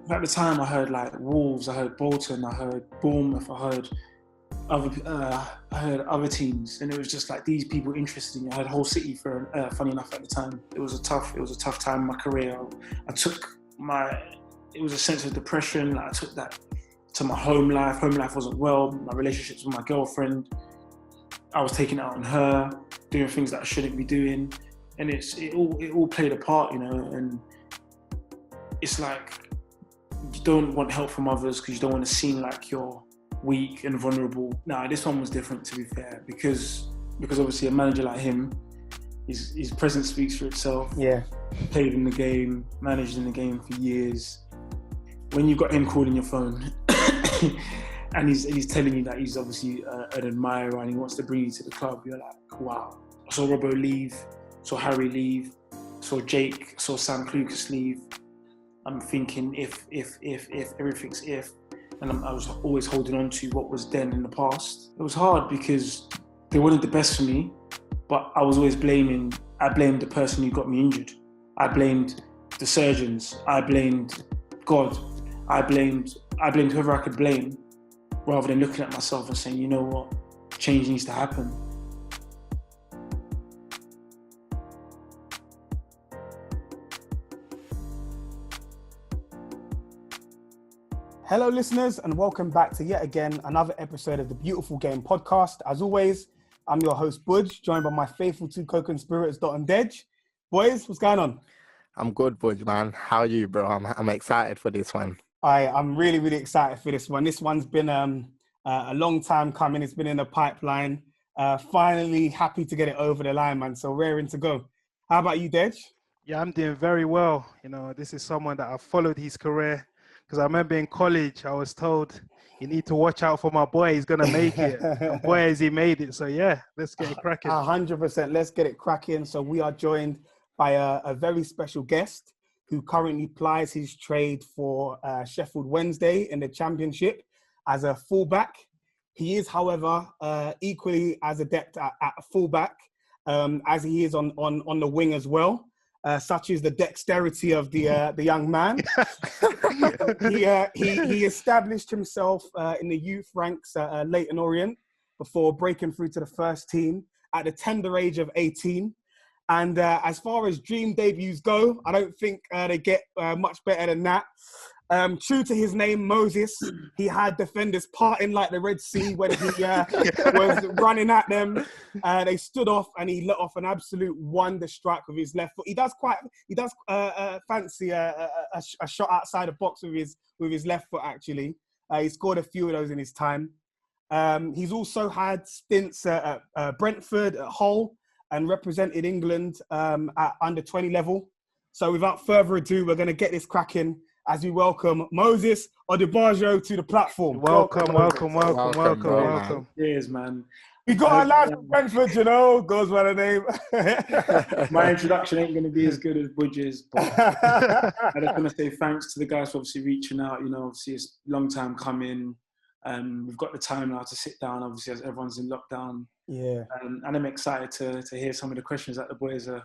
at the time I heard like Wolves, I heard Bolton, I heard Bournemouth, I heard other teams, and it was just like these people interested in me. I heard Hull City for funny enough at the time. It was a tough time in my career. It was a sense of depression. Like, I took that to my home life. Home life wasn't well. My relationships with my girlfriend, I was taking it out on her, doing things that I shouldn't be doing, and it all played a part, And it's like you don't want help from others because you don't want to seem like you're weak and vulnerable. Nah, this one was different, to be fair, because obviously a manager like him, his presence speaks for itself. Yeah. Played in the game, managed in the game for years. When you got him calling your phone and he's telling you that he's obviously an admirer and he wants to bring you to the club, you're like, wow. I saw Robbo leave, saw Harry leave, saw Jake, saw Sam Clucas leave. I'm thinking if everything's if. And I was always holding on to what was then in the past. It was hard because they wanted the best for me, but I was always blamed the person who got me injured. I blamed the surgeons. I blamed God. I blamed whoever I could blame, rather than looking at myself and saying, you know what, change needs to happen. Hello, listeners, and welcome back to yet again another episode of the Beautiful Game podcast. As always, I'm your host, Budge, joined by my faithful two co-conspirators, Dot and Dej. Boys, what's going on? I'm good, Budge, man. How are you, bro? I'm excited for this one. I'm really, really excited for this one. This one's been a long time coming. It's been in the pipeline. Finally happy to get it over the line, man. So raring to go. How about you, Dej? Yeah, I'm doing very well. This is someone that I've followed his career. Because I remember in college, I was told, you need to watch out for my boy. He's going to make it. And boy, has he made it. So, yeah, let's get it cracking. 100%. Let's get it cracking. So we are joined by a very special guest who currently plies his trade for Sheffield Wednesday in the Championship as a fullback. He is, however, equally as adept at fullback as he is on the wing as well. Such is the dexterity of the young man. He established himself in the youth ranks at Leyton Orient before breaking through to the first team at the tender age of 18. And as far as dream debuts go, I don't think they get much better than that. True to his name, Moses, he had defenders parting like the Red Sea when he was running at them. They stood off and he let off an absolute wonder strike with his left foot. He does fancy a shot outside the box with his left foot, actually. He scored a few of those in his time. He's also had stints at Brentford, at Hull, and represented England at under 20 level. So without further ado, we're going to get this cracking as we welcome Moses Odubajo to the platform. Welcome. Cheers, man. We got a lad from Brentford, goes by the name. My introduction ain't going to be as good as Budge's, but I just want to say thanks to the guys for obviously reaching out. Obviously it's a long time coming. We've got the time now to sit down, obviously, as everyone's in lockdown. Yeah. And I'm excited to hear some of the questions that the boys have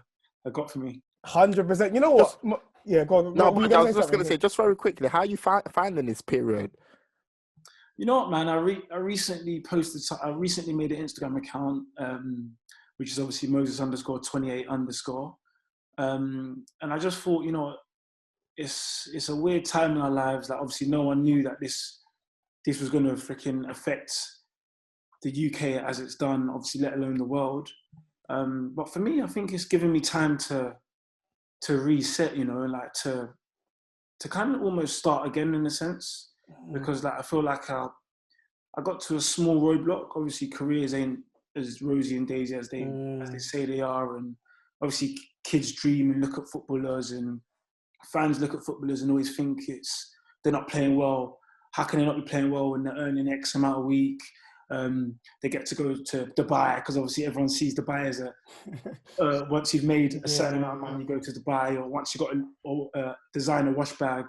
got for me. 100%. You know what? Yeah, go on. No, but I was just going to say, just very quickly, how are you finding this period? You know what, man? I recently made an Instagram account, which is obviously Moses_28_. And I just thought, it's a weird time in our lives that obviously no one knew that this was going to freaking affect the UK as it's done, obviously, let alone the world. But for me, I think it's given me time to reset, to kind of almost start again in a sense, because I feel like I got to a small roadblock. Obviously, careers ain't as rosy and daisy as they say they are, and obviously kids dream and look at footballers, and fans look at footballers and always think they're not playing well. How can they not be playing well when they're earning X amount a week? They get to go to Dubai because obviously everyone sees Dubai as once you've made a certain amount of money, you go to Dubai, or once you've got a designer wash bag,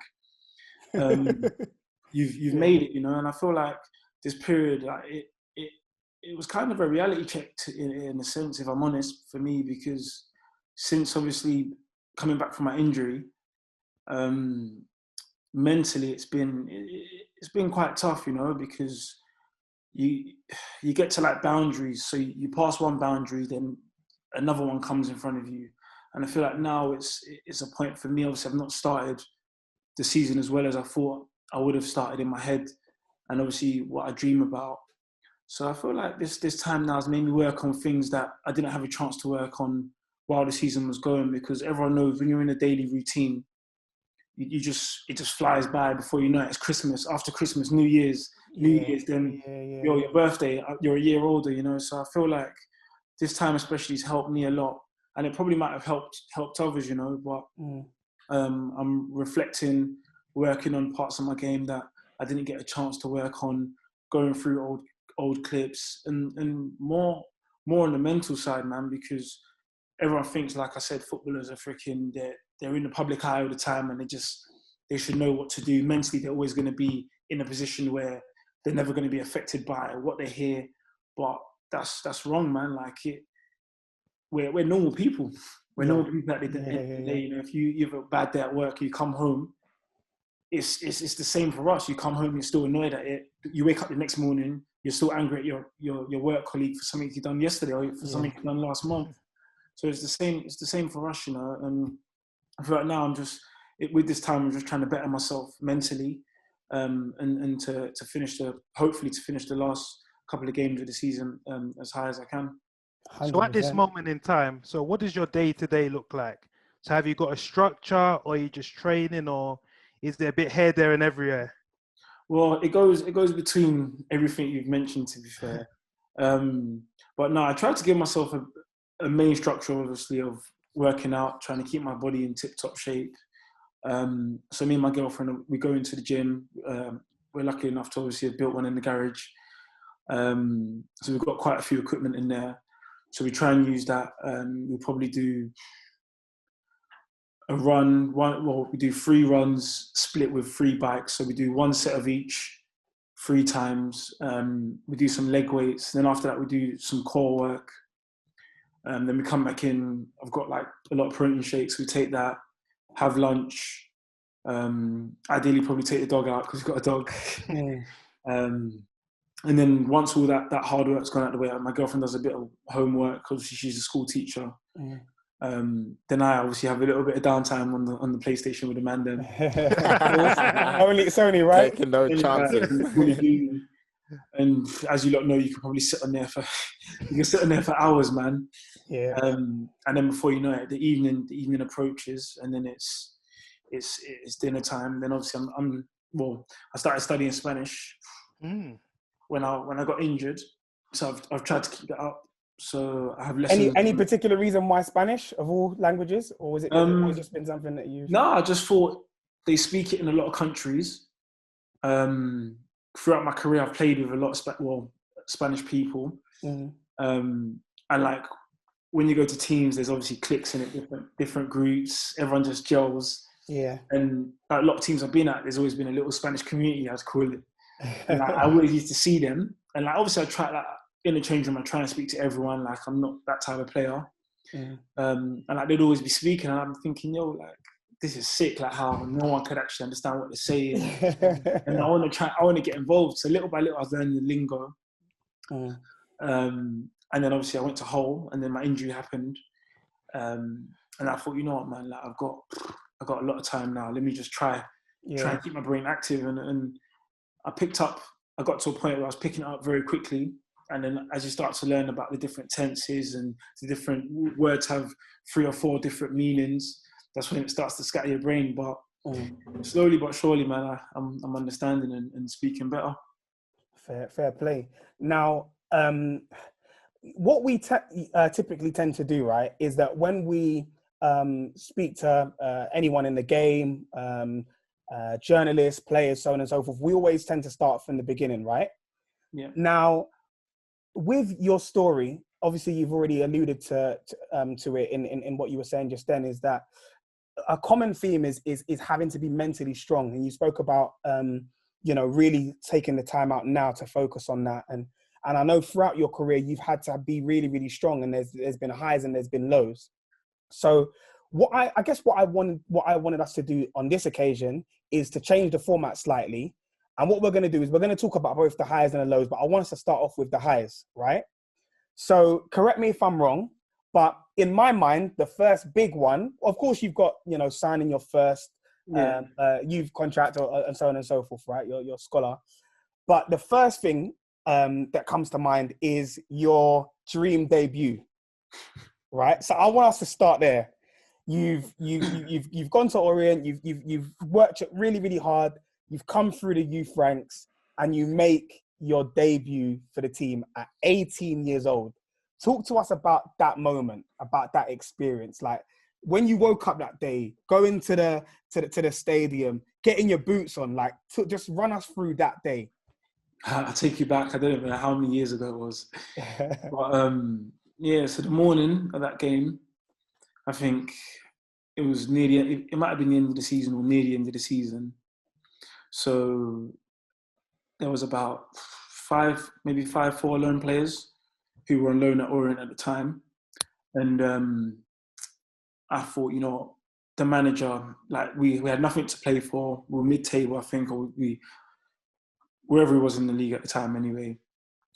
you've made it, And I feel like this period, it was kind of a reality check in a sense, if I'm honest, for me, because since obviously coming back from my injury, mentally it's been quite tough, you know, because you get to like boundaries. So you pass one boundary, then another one comes in front of you. And I feel like now it's a point for me. Obviously, I've not started the season as well as I thought I would have started in my head, and obviously what I dream about. So I feel like this time now has made me work on things that I didn't have a chance to work on while the season was going, because everyone knows when you're in a daily routine, it just flies by. Before you know it, it's Christmas. After Christmas, New Year's, then your birthday, you're a year older, you know. So I feel like this time especially has helped me a lot, and it probably might have helped others, you know. But I'm reflecting, working on parts of my game that I didn't get a chance to work on, going through old clips, and more on the mental side, man, because everyone thinks, like I said, footballers are freaking, they're in the public eye all the time, and they should know what to do. Mentally, they're always going to be in a position where they're never going to be affected by what they hear. But that's wrong, man. Like we're normal people. We're normal people at the end of the day. You know, if you have a bad day at work, you come home, it's the same for us. You come home, you're still annoyed at it. You wake up the next morning, you're still angry at your work colleague for something you've done yesterday or for something you've done last month. So it's the same for us, you know. And I feel like now with this time, I'm just trying to better myself mentally, and to hopefully finish the last couple of games of the season as high as I can. 100%. So at this moment in time, so what does your day-to-day look like? So have you got a structure, or are you just training, or is there a bit here, there, and everywhere? Well, it goes between everything you've mentioned, to be fair. But no, I try to give myself a main structure, obviously, of working out, trying to keep my body in tip-top shape. So me and my girlfriend, we go into the gym. We're lucky enough to obviously have built one in the garage. So we've got quite a few equipment in there. So we try and use that. We probably do a run. We do 3 runs split with 3 bikes. So we do 1 set of each 3 times. We do some leg weights. Then after that, we do some core work. Then we come back in. I've got like a lot of protein shakes. We take that, have lunch. Ideally, probably take the dog out because we've got a dog. And then once all that hard work's gone out the way, my girlfriend does a bit of homework. Obviously, she's a school teacher. Then I obviously have a little bit of downtime on the PlayStation with Amanda. It's only right. Taking no chances. And as you lot know, you can probably sit on there for hours, man. Yeah. And then before you know it, the evening approaches, and then it's dinner time. Then obviously I started studying Spanish when I got injured, so I've tried to keep that up. So I have lessons. Any particular reason why Spanish of all languages, or was it just been something that you? No, I just thought they speak it in a lot of countries. Throughout my career, I've played with a lot of Spanish people, and like when you go to teams, there's obviously cliques in it, different groups. Everyone just gels. Yeah. And like a lot of teams I've been at, there's always been a little Spanish community, I'd call it. And like, I always used to see them, and like obviously I try, like in the change room, I try and speak to everyone. Like I'm not that type of player. And like they'd always be speaking, and I'm thinking, yo, like this is sick. Like how no one could actually understand what they're saying. And I want to get involved. So little by little, I was learning the lingo. And then obviously I went to Hull, and then my injury happened. And I thought, you know what, man, like I've got a lot of time now. Let me just try and keep my brain active. And I got to a point where I was picking it up very quickly. And then as you start to learn about the different tenses and the different words have 3 or 4 different meanings, that's when it starts to scatter your brain. But slowly but surely, man, I'm understanding and speaking better. Fair play. Now, what we typically tend to do, right, is that when we speak to anyone in the game, journalists, players, so on and so forth, we always tend to start from the beginning, right? Yeah. Now, with your story, obviously you've already alluded to it in what you were saying just then, is that a common theme is having to be mentally strong. And you spoke about, really taking the time out now to focus on that. And I know throughout your career, you've had to be really, really strong, and there's been highs and there's been lows. So I guess what I wanted us to do on this occasion is to change the format slightly. And what we're going to do is we're going to talk about both the highs and the lows, but I want us to start off with the highs, right? So correct me if I'm wrong, but in my mind, the first big one, of course, you've got, signing your first youth contract and so on and so forth, right? Your scholar. But the first thing that comes to mind is your dream debut, right? So I want us to start there. You've gone to Orient. You've worked really, really hard. You've come through the youth ranks, and you make your debut for the team at 18 years old. Talk to us about that moment, about that experience. Like when you woke up that day, going to the stadium, getting your boots on. Like, just run us through that day. I'll take you back. I don't even know how many years ago it was. But so the morning of that game, I think it was it might have been the end of the season or near the end of the season. So there was about maybe five loan players who were on loan at Orient at the time. And I thought, the manager, like we had nothing to play for. We were mid-table, I think, or wherever he was in the league at the time anyway.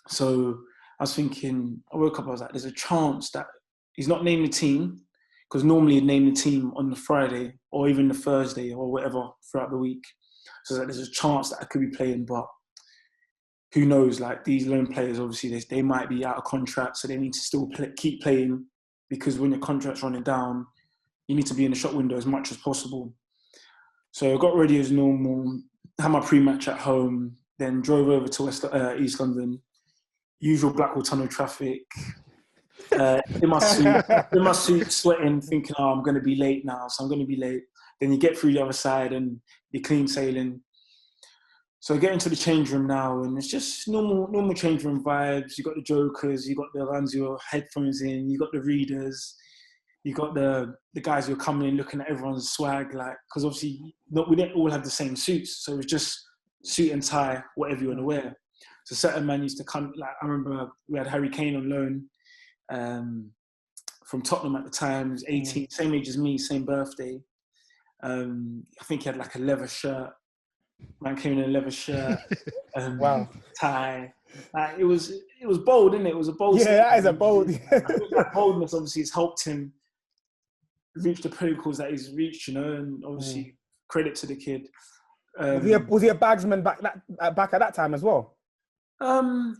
So I was thinking, I woke up, I was like, there's a chance that he's not named the team, because normally he'd name the team on the Friday or even the Thursday or whatever throughout the week. So there's a chance that I could be playing, but who knows? Like these loan players, obviously, they might be out of contract, so they need to still keep playing, because when your contract's running down, you need to be in the shop window as much as possible. So I got ready as normal, had my pre-match at home, then drove over to East London, usual Blackwall Tunnel traffic, in my suit, sweating, thinking, I'm going to be late now, so I'm going to be late. Then you get through the other side and you're clean sailing. So I get into the change room now, and it's just normal change room vibes. You got the jokers, you got the ones who are headphones in, you got the readers, you got the guys who are coming in looking at everyone's swag, like, because obviously we didn't all have the same suits, so it was just suit and tie, whatever you want to wear. So certain men used to come, like I remember we had Harry Kane on loan from Tottenham at the time. He was 18, same age as me, same birthday. I think he had like a leather shirt. Man came in a leather shirt, Wow, tie. It was bold, didn't it? It was a bold. Yeah, that is a bold. I think that boldness obviously has helped him reach the pinnacles that he's reached, and obviously credit to the kid. Was he a bagsman back at that time as well?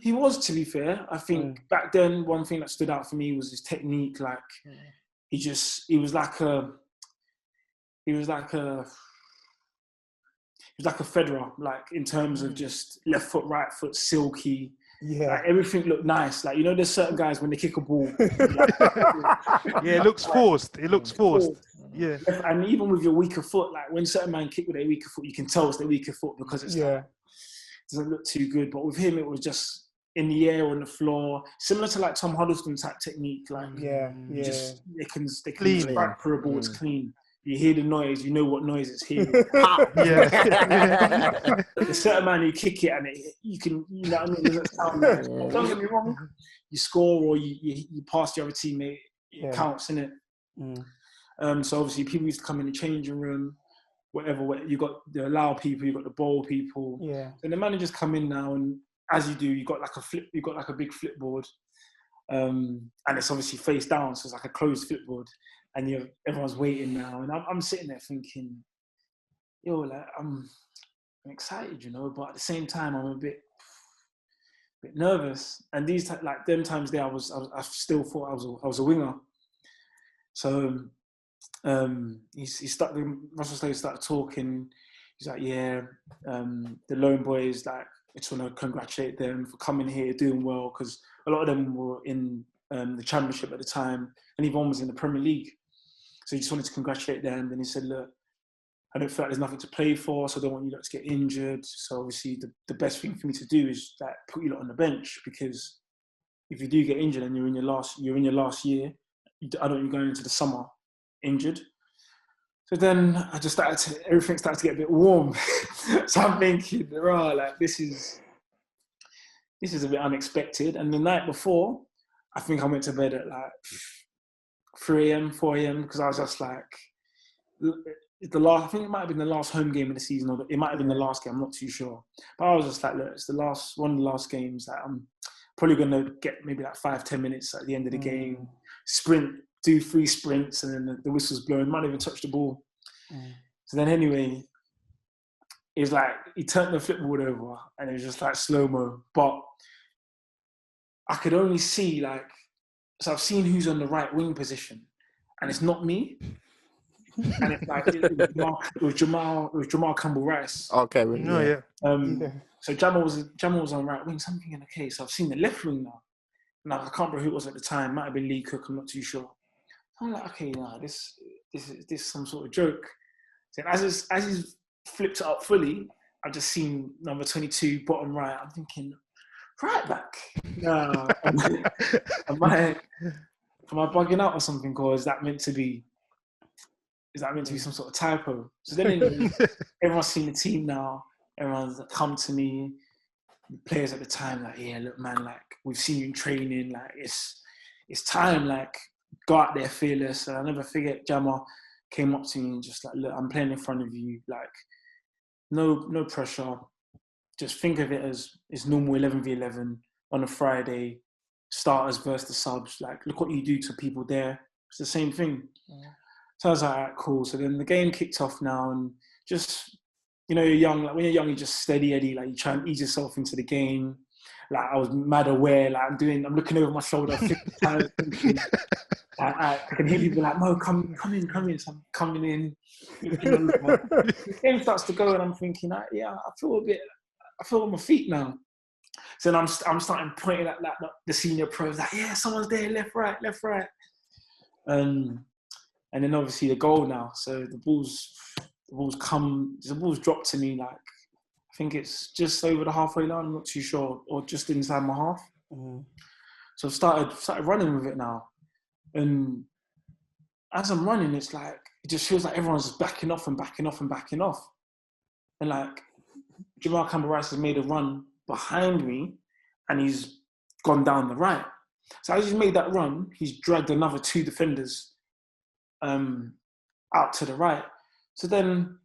He was, to be fair. I think back then, one thing that stood out for me was his technique. Like he was like a Federer, like in terms of just left foot, right foot, silky. Yeah, like, everything looked nice. Like, there's certain guys when they kick a ball. Yeah, it looks forced. It looks forced. Yeah. And even with your weaker foot, like when certain men kick with their weaker foot, you can tell it's their weaker foot because it's like, it doesn't look too good. But with him, it was just in the air, on the floor, similar to like Tom Huddleston type technique. Like, they can strike through a ball. It's clean. You hear the noise, you know what noise it's hearing. There's a certain man who kick it and you can, what I mean? It doesn't sound nice. Don't get me wrong. You score or you pass your other teammate, it counts, innit? So obviously people used to come in the changing room, whatever. You got the loud people, you got the bold people. Yeah. And the managers come in now, and as you do, you got like a big flipboard, and it's obviously face down, so it's like a closed flipboard. And everyone's waiting now, and I'm sitting there thinking, like I'm excited, but at the same time I'm a bit nervous. And these them times there, I still thought I was a winger. So Russell Slade started talking. He's like, the loan boys, like, I just want to congratulate them for coming here, doing well, because a lot of them were in the Championship at the time, and even one was in the Premier League. So he just wanted to congratulate them. Then he said, look, I don't feel like there's nothing to play for, so I don't want you lot to get injured. So obviously the best thing for me to do is like put you lot on the bench, because if you do get injured and you're in your last year, I don't want you going into the summer injured. So then everything started to get a bit warm. So I'm thinking, like this is a bit unexpected. And the night before, I think I went to bed at like 3 a.m., 4 a.m. because I was just like, I think it might have been the last home game of the season, or it might have been the last game. I'm not too sure. But I was just like, look, it's one of the last games that I'm probably going to get maybe like 5-10 minutes at the end of the game, sprint, do 3 sprints, and then the whistle's blowing. Might even touch the ball. So then anyway, it was like he turned the flipboard over, and it was just like slow mo. But I could only see so I've seen who's on the right wing position, and it's not me. And it's like it was Jamal Campbell-Rice. Okay, So Jamal was on right wing. Something in the case. I've seen the left wing now. Now I can't remember who it was at the time. Might have been Lee Cook. I'm not too sure. I'm like, okay, nah, this is some sort of joke. So as he's flipped it up fully, I've just seen number 22 bottom right. I'm thinking, right back. No, am I bugging out or something? Or is that meant to be some sort of typo? So then everyone's seen the team now. Everyone's come to me. The players at the time, like, yeah, look, man, like, we've seen you in training. Like, it's time. Like, go out there fearless. And I'll never forget, Jama came up to me and just like, look, I'm playing in front of you. Like, no pressure. Just think of it as it's normal 11v11 on a Friday. Starters versus the subs. Like, look what you do to people there. It's the same thing. Yeah. So I was like, all right, cool. So then the game kicked off now, and just, you're young. Like, when you're young, you just steady Eddie. Like, you try and ease yourself into the game. Like, I was mad aware. Like, I'm looking over my shoulder 50 times. I can hear people like, Mo, come in. So I'm coming in. The game starts to go, and I'm thinking, yeah, I feel on my feet now. So then I'm starting pointing at the senior pros, like, yeah, someone's there, left, right. And then obviously the goal now. So the ball's dropped to me, like, I think it's just over the halfway line, I'm not too sure, or just inside my half. So I've started running with it now. And as I'm running, it's like, it just feels like everyone's just backing off. And like, Jamal Campbell-Rice has made a run behind me, and he's gone down the right. So as he's made that run, he's dragged another 2 defenders out to the right. So then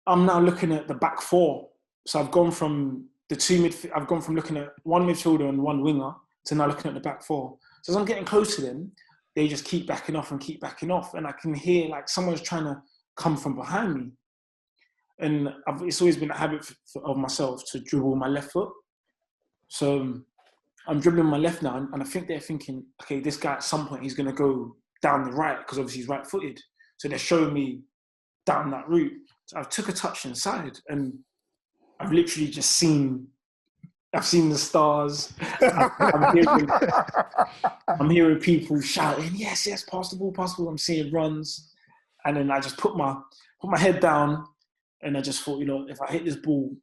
I'm now looking at the back 4. So I've gone from looking at one midfielder and one winger to now looking at the back 4. So as I'm getting close to them, they just keep backing off, and I can hear like someone's trying to come from behind me. And it's always been a habit of myself to dribble my left foot. So I'm dribbling my left now, and I think they're thinking, okay, this guy at some point he's going to go down the right, because obviously he's right-footed. So they're showing me down that route. So I took a touch inside, and I've literally just seen the stars. I'm hearing people shouting, yes, pass the ball. I'm seeing runs. And then I just put my head down, and I just thought, if I hit this ball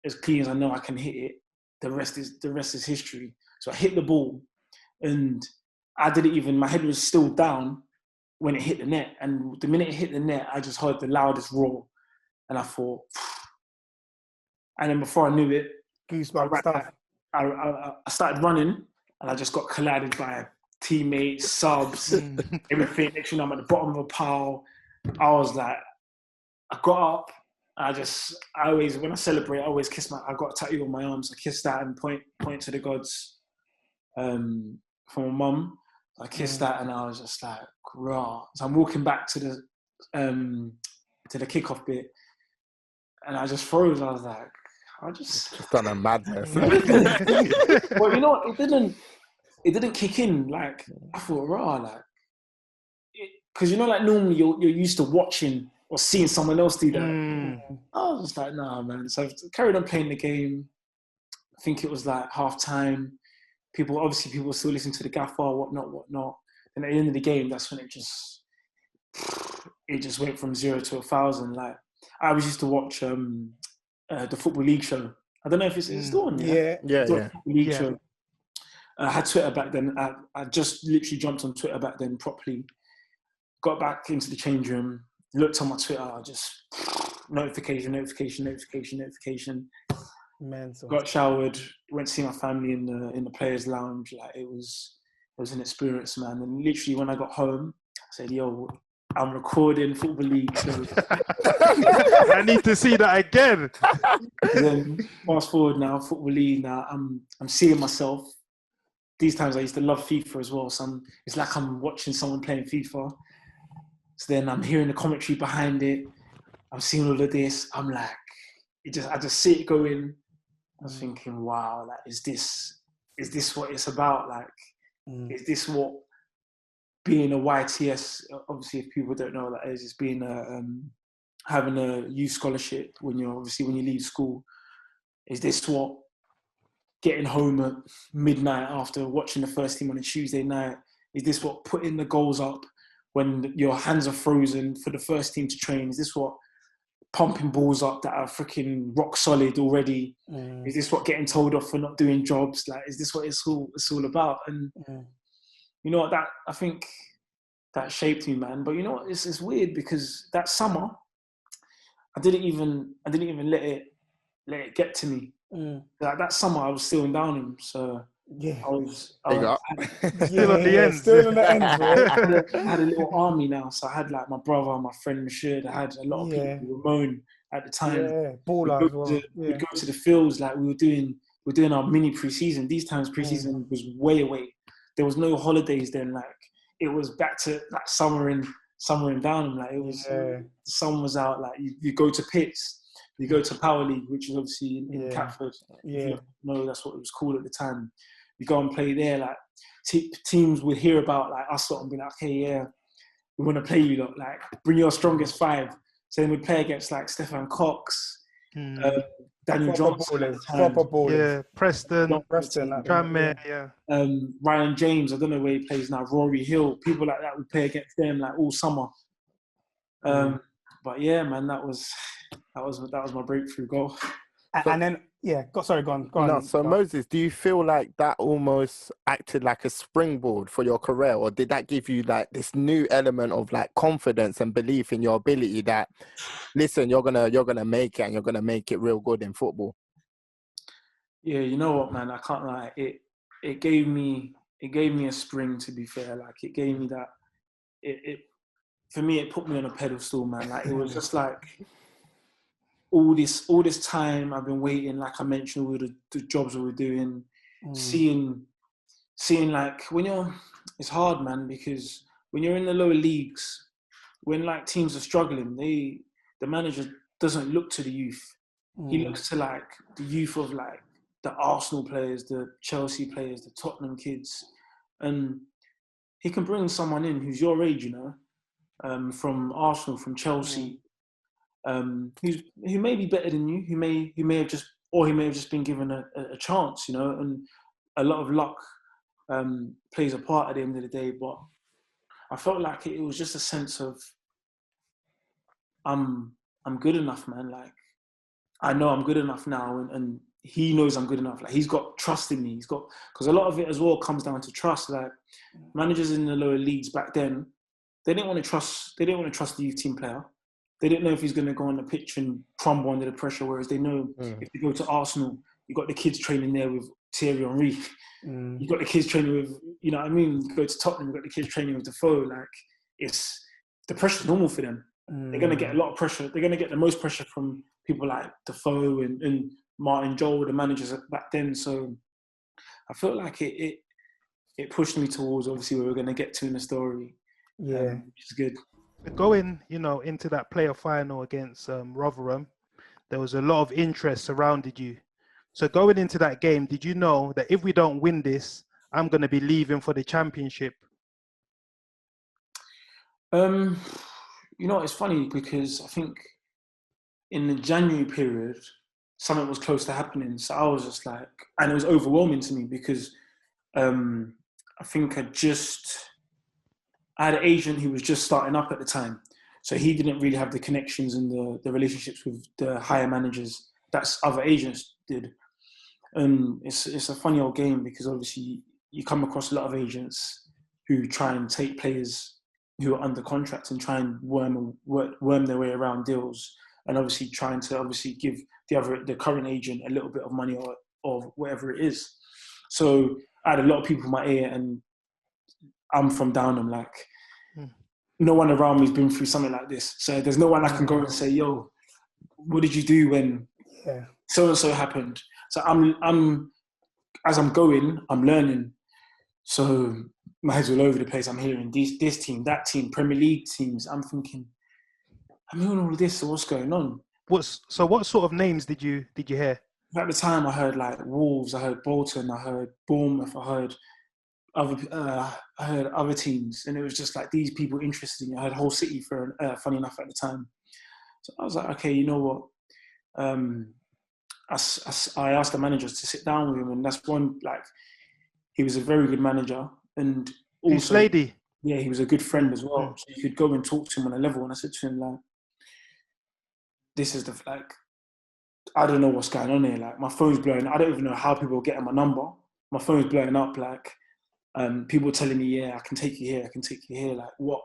as clean as I know I can hit it, the rest is history. So I hit the ball, and I didn't even, my head was still down when it hit the net. And the minute it hit the net, I just heard the loudest roar. And I thought, and then before I knew it, I started running, and I just got collided by teammates, subs, everything. Next thing I'm at the bottom of a pile. I was like, I got up. When I celebrate, I always kiss I got a tattoo on my arm, so I kiss that and point to the gods from my mum. I kissed that, and I was just like, rah. So I'm walking back to the kickoff bit, and I just froze. I was like, just done a madness. Well, you know what? It didn't kick in. Like, I thought, rah, like, because like normally you're used to watching or seeing someone else do that. I was just like, nah, man. So I carried on playing the game. I think it was like half time. People were still listening to the gaffer, whatnot. And at the end of the game, that's when it just went from 0 to 1,000. Like, I was used to watch the Football League show. I don't know if it's still on. Yeah. Football League show. I had Twitter back then. I just literally jumped on Twitter back then properly. Got back into the change room, looked on my Twitter, just notification. Mental. Got showered, went to see my family in the players' lounge. Like, it was an experience, man. And literally when I got home, said, yo, I'm recording Football League. So I need to see that again. then fast forward now, Football League now, I'm seeing myself. These times I used to love FIFA as well. So it's like I'm watching someone playing FIFA. So then I'm hearing the commentary behind it. I'm seeing all of this. I'm like, I just see it going. I was thinking, wow, like, is this what it's about? Like, is this what being a YTS? Obviously, if people don't know what that is, it's being having a youth scholarship when you leave school. Is this what getting home at midnight after watching the first team on a Tuesday night? Is this what putting the goals up when your hands are frozen for the first team to train? Is this what pumping balls up that are freaking rock solid already? Is this what getting told off for not doing jobs? Like, is this what it's all about? And you know what, that I think that shaped me, man. But you know what, it's weird because that summer I didn't even let it get to me. Like, that summer I was still in Downham, so I was still on the end. Still on the end, bro. I had a little army now, so I had like my brother, my friend Rashid. I had a lot of people, Ramon at the time. Baller as well. We'd go to the fields, like we were doing our mini pre-season. These times pre-season was way away. There was no holidays then. Like, it was back to like summer in Downham. Like, it was the sun was out. Like, you go to pits. You go to Power League, which is obviously in Catford. If you know, that's what it was called at the time. You go and play there. Like, teams would hear about like us lot and be like, "Okay, yeah, we want to play you lot. Like, bring your strongest five." So then we'd play against like Stefan Cox, Daniel Johnson, proper ballers. Preston, Tranmere, Ryan James. I don't know where he plays now. Rory Hill. People like that would play against them like all summer. But yeah, man, that was my breakthrough goal. And then go on. No, so Moses, do you feel like that almost acted like a springboard for your career, or did that give you like this new element of like confidence and belief in your ability that, listen, you're gonna make it and you're gonna make it real good in football? Yeah, you know what, man, I can't lie. It gave me a spring, to be fair. Like, it gave me that. For me, it put me on a pedestal, man. Like, it was just like all this time I've been waiting, like I mentioned, with the jobs we were doing, seeing like, it's hard, man, because when you're in the lower leagues, when like teams are struggling, the manager doesn't look to the youth. He looks to like the youth of like the Arsenal players, the Chelsea players, the Tottenham kids, and he can bring someone in who's your age, you know, from Arsenal, from Chelsea, who may be better than you, who may have just been given a chance, you know, and a lot of luck plays a part at the end of the day. But I felt like it was just a sense of I'm good enough, man. Like, I know I'm good enough now, and he knows I'm good enough. Like, he's got trust in me. Because a lot of it as well comes down to trust. Like, managers in the lower leagues back then, they didn't want to trust the youth team player. They didn't know if he's going to go on the pitch and crumble under the pressure. Whereas they know if they go to Arsenal, you got the kids training there with Thierry Henry. You got the kids training with, you know what I mean? You go to Tottenham, you got the kids training with Defoe. Like, the pressure's normal for them. They're going to get a lot of pressure. They're going to get the most pressure from people like Defoe and Martin Joel, the managers back then. So I felt like it pushed me towards, obviously, where we're going to get to in the story. Yeah, which is good. Going, into that playoff final against Rotherham, there was a lot of interest surrounded you. So going into that game, did you know that if we don't win this, I'm going to be leaving for the Championship? It's funny because I think in the January period, something was close to happening. So I was just like, and it was overwhelming to me because I think I had an agent who was just starting up at the time. So he didn't really have the connections and the relationships with the higher managers that other agents did. And it's a funny old game because obviously you come across a lot of agents who try and take players who are under contract and try and worm their way around deals, and obviously trying to give the current agent a little bit of money or whatever it is. So I had a lot of people in my ear, and I'm from Downham. Like, no one around me's been through something like this. So there's no one I can go and say, yo, what did you do when so and so happened? So as I'm going, I'm learning. So my head's all over the place. I'm hearing this team, that team, Premier League teams. I'm thinking, I'm hearing all of this. So what's going on? What sort of names did you hear? At the time, I heard like Wolves, I heard Bolton, I heard Bournemouth, I heard other teams, and it was just like these people interested in me. I heard Hull City for funny enough at the time. So I was like, okay, you know what? I asked the managers to sit down with him, and that's one, like, he was a very good manager, and also, lady. Yeah, he was a good friend as well. So you could go and talk to him on a level. And I said to him, like, this is I don't know what's going on here. Like, my phone's blowing. I don't even know how people are getting my number. My phone's blowing up. Like, people telling me, yeah, I can take you here. I can take you here. Like, what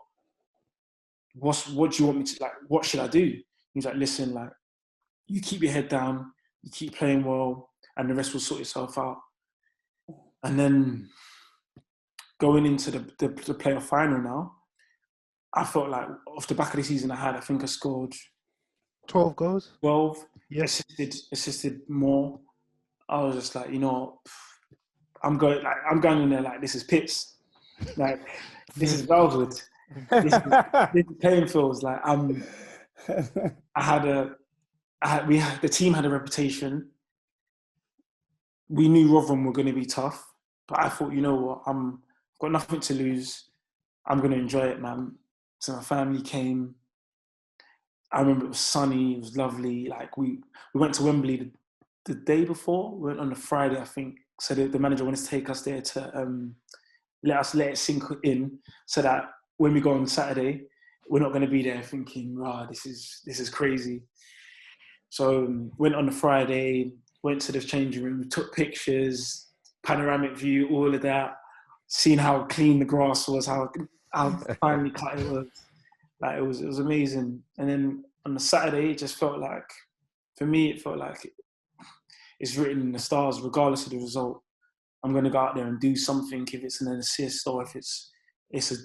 do you want me to, like, what should I do? He's like, listen, like, you keep your head down, you keep playing well, and the rest will sort itself out. And then going into the playoff final now, I felt like off the back of the season I think I scored 12 goals. 12. Yes. Assisted more. I was just like, you know, I'm going in there like, this is Pips. Like, this is Wildwood. This is playing fields. Like, the team had a reputation. We knew Rotherham were going to be tough, but I thought, you know what, I've got nothing to lose. I'm going to enjoy it, man. So my family came. I remember it was sunny, it was lovely. Like, we went to Wembley the day before. We went on a Friday, I think. So the manager wanted to take us there to let it sink in, so that when we go on Saturday, we're not going to be there thinking, wow, this is crazy. So went on the Friday, went to the changing room, took pictures, panoramic view, all of that, seeing how clean the grass was, how finely cut it was. Like, it was amazing. And then on the Saturday, it just felt like, for me, it felt like it's written in the stars, regardless of the result. I'm going to go out there and do something, if it's an assist or if it's a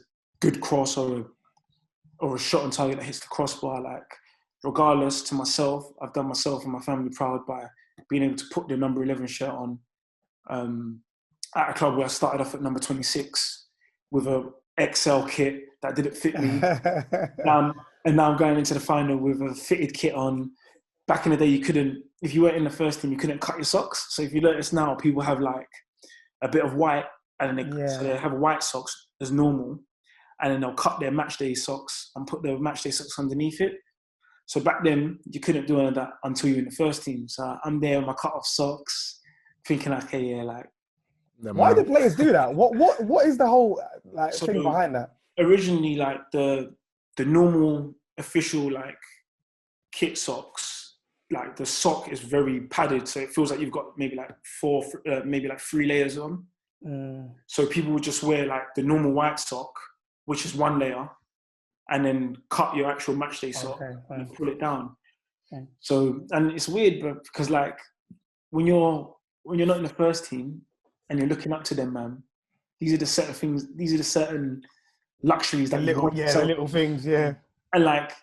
good cross or a shot on target that hits the crossbar. Like, regardless, to myself, I've done myself and my family proud by being able to put the number 11 shirt on at a club where I started off at number 26 with a XL kit that didn't fit me. And now I'm going into the final with a fitted kit on. Back in the day, you couldn't, if you weren't in the first team, you couldn't cut your socks. So if you notice now, people have like a bit of white, and then so they have white socks as normal, and then they'll cut their matchday socks and put their matchday socks underneath it. So back then, you couldn't do any of that until you were in the first team. So I'm there with my cut-off socks, thinking like, hey, yeah, like. Why do players do that? What is the whole thing behind that? Originally, like the normal official like kit socks, like the sock is very padded, so it feels like you've got maybe like 3 layers on. So people would just wear like the normal white sock, which is 1 layer, and then cut your actual matchday sock and pull it down. Okay. So, and it's weird, but because like when you're not in the first team and you're looking up to them, man, these are the certain things. These are the certain luxuries that the little things, yeah. And like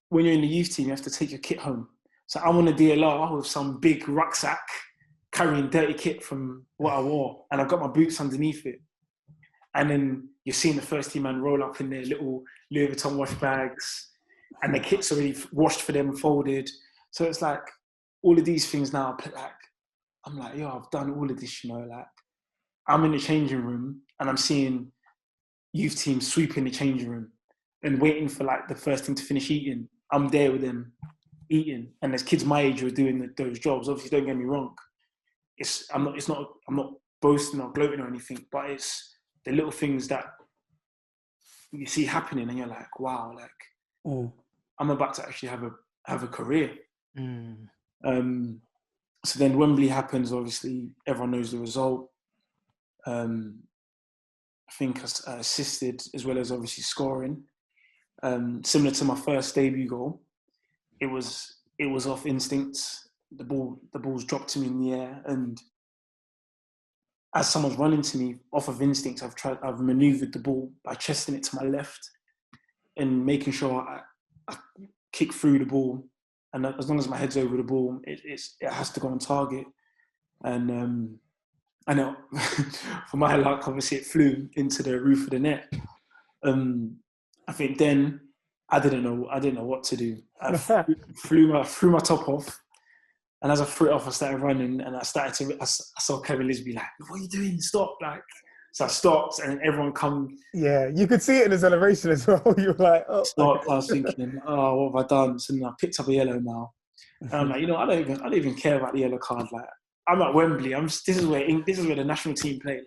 when you're in the youth team, you have to take your kit home. So I'm on a DLR with some big rucksack carrying dirty kit from what I wore, and I've got my boots underneath it. And then you're seeing the first team man roll up in their little Louis Vuitton wash bags, and the kit's already washed for them, folded. So it's like all of these things now. Like, I'm like, yo, I've done all of this, you know. Like, I'm in the changing room and I'm seeing youth teams sweeping the changing room and waiting for like the first team to finish eating. I'm there with them eating, and there's kids my age who are doing those jobs. Obviously, don't get me wrong. I'm not boasting or gloating or anything, but it's the little things that you see happening, and you're like, wow, like I'm about to actually have a career. So then Wembley happens. Obviously, everyone knows the result. I think I assisted as well as obviously scoring. Similar to my first debut goal, it was off instinct. The ball's dropped to me in the air, and as someone's running to me off of instinct, I've manoeuvred the ball by chesting it to my left, and making sure I kick through the ball, and as long as my head's over the ball, it has to go on target. And I know for my luck, obviously it flew into the roof of the net. I think then I didn't know what to do. I threw my top off, and as I threw it off, I started running, and I saw Kevin Lisby like, "What are you doing? Stop!" Like, so I stopped, and everyone come. Yeah, you could see it in the celebration as well. You were like, "Oh." Stopped. I was thinking, "Oh, what have I done?" So then I picked up a yellow now, and I'm like, I don't even care about the yellow card. Like, I'm at Wembley. This is where the national team play. Like,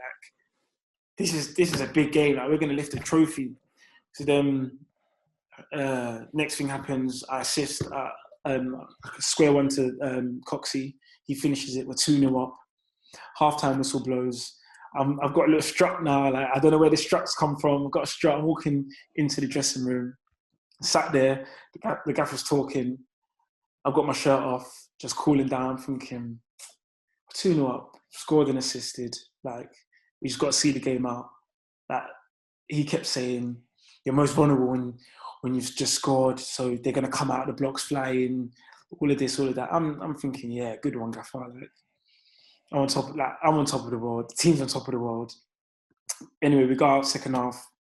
this is a big game. Like, we're gonna lift a trophy. So then, next thing happens. I assist square one to Coxey. He finishes it. We're 2-0 up. Half-time whistle blows. I've got a little strut now. Like, I don't know where the struts come from. I've got a strut. I'm walking into the dressing room. Sat there. The gaffer's talking. I've got my shirt off, just cooling down, thinking, 2-0 up, scored and assisted. Like, we just got to see the game out. Like, he kept saying, you're most vulnerable when you've just scored, so they're going to come out, the blocks flying, all of this, all of that. I'm thinking, yeah, good one, Gaffer. Like, I'm on top of the world. The team's on top of the world. Anyway, we got out second half,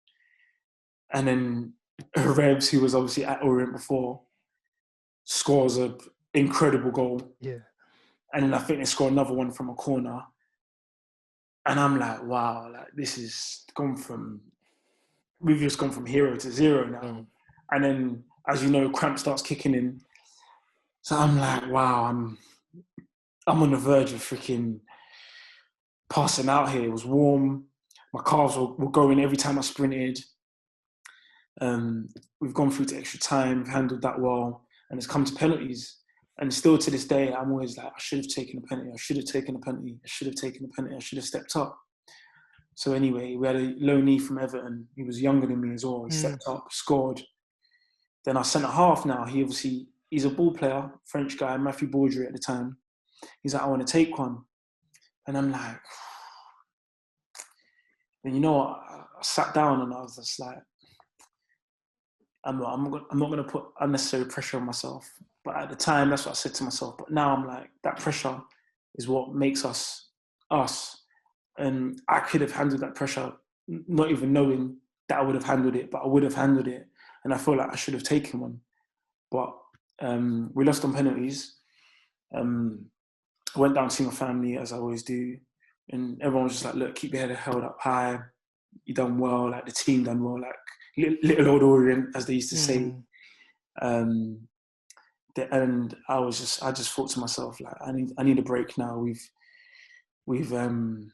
and then Rebs, who was obviously at Orient before, scores an incredible goal. Yeah. And then I think they score another one from a corner. And I'm like, wow, like, this is we've just gone from 0 to 0 now. And then, as you know, cramp starts kicking in. So I'm like, wow, I'm on the verge of freaking passing out here. It was warm. My calves were going every time I sprinted. We've gone through to extra time, handled that well, and it's come to penalties. And still to this day, I'm always like, I should have taken a penalty. I should have taken a penalty. I should have taken a penalty. I should have stepped up. So anyway, we had a loanee from Everton. He was younger than me as well. He stepped up, scored. Then our centre half now, he's a ball player, French guy, Matthew Baudry at the time. He's like, I want to take one. And I'm like, and you know what? I sat down and I was just like, I'm not going to put unnecessary pressure on myself. But at the time, that's what I said to myself. But now I'm like, that pressure is what makes us us. And I could have handled that pressure, not even knowing that I would have handled it, but I would have handled it. And I feel like I should have taken one. But we lost on penalties. I went down to see my family, as I always do. And everyone was just like, look, keep your head held up high. You done well, like the team done well, like little old Orient, as they used to say. And I just thought to myself, like, I need a break now. We've done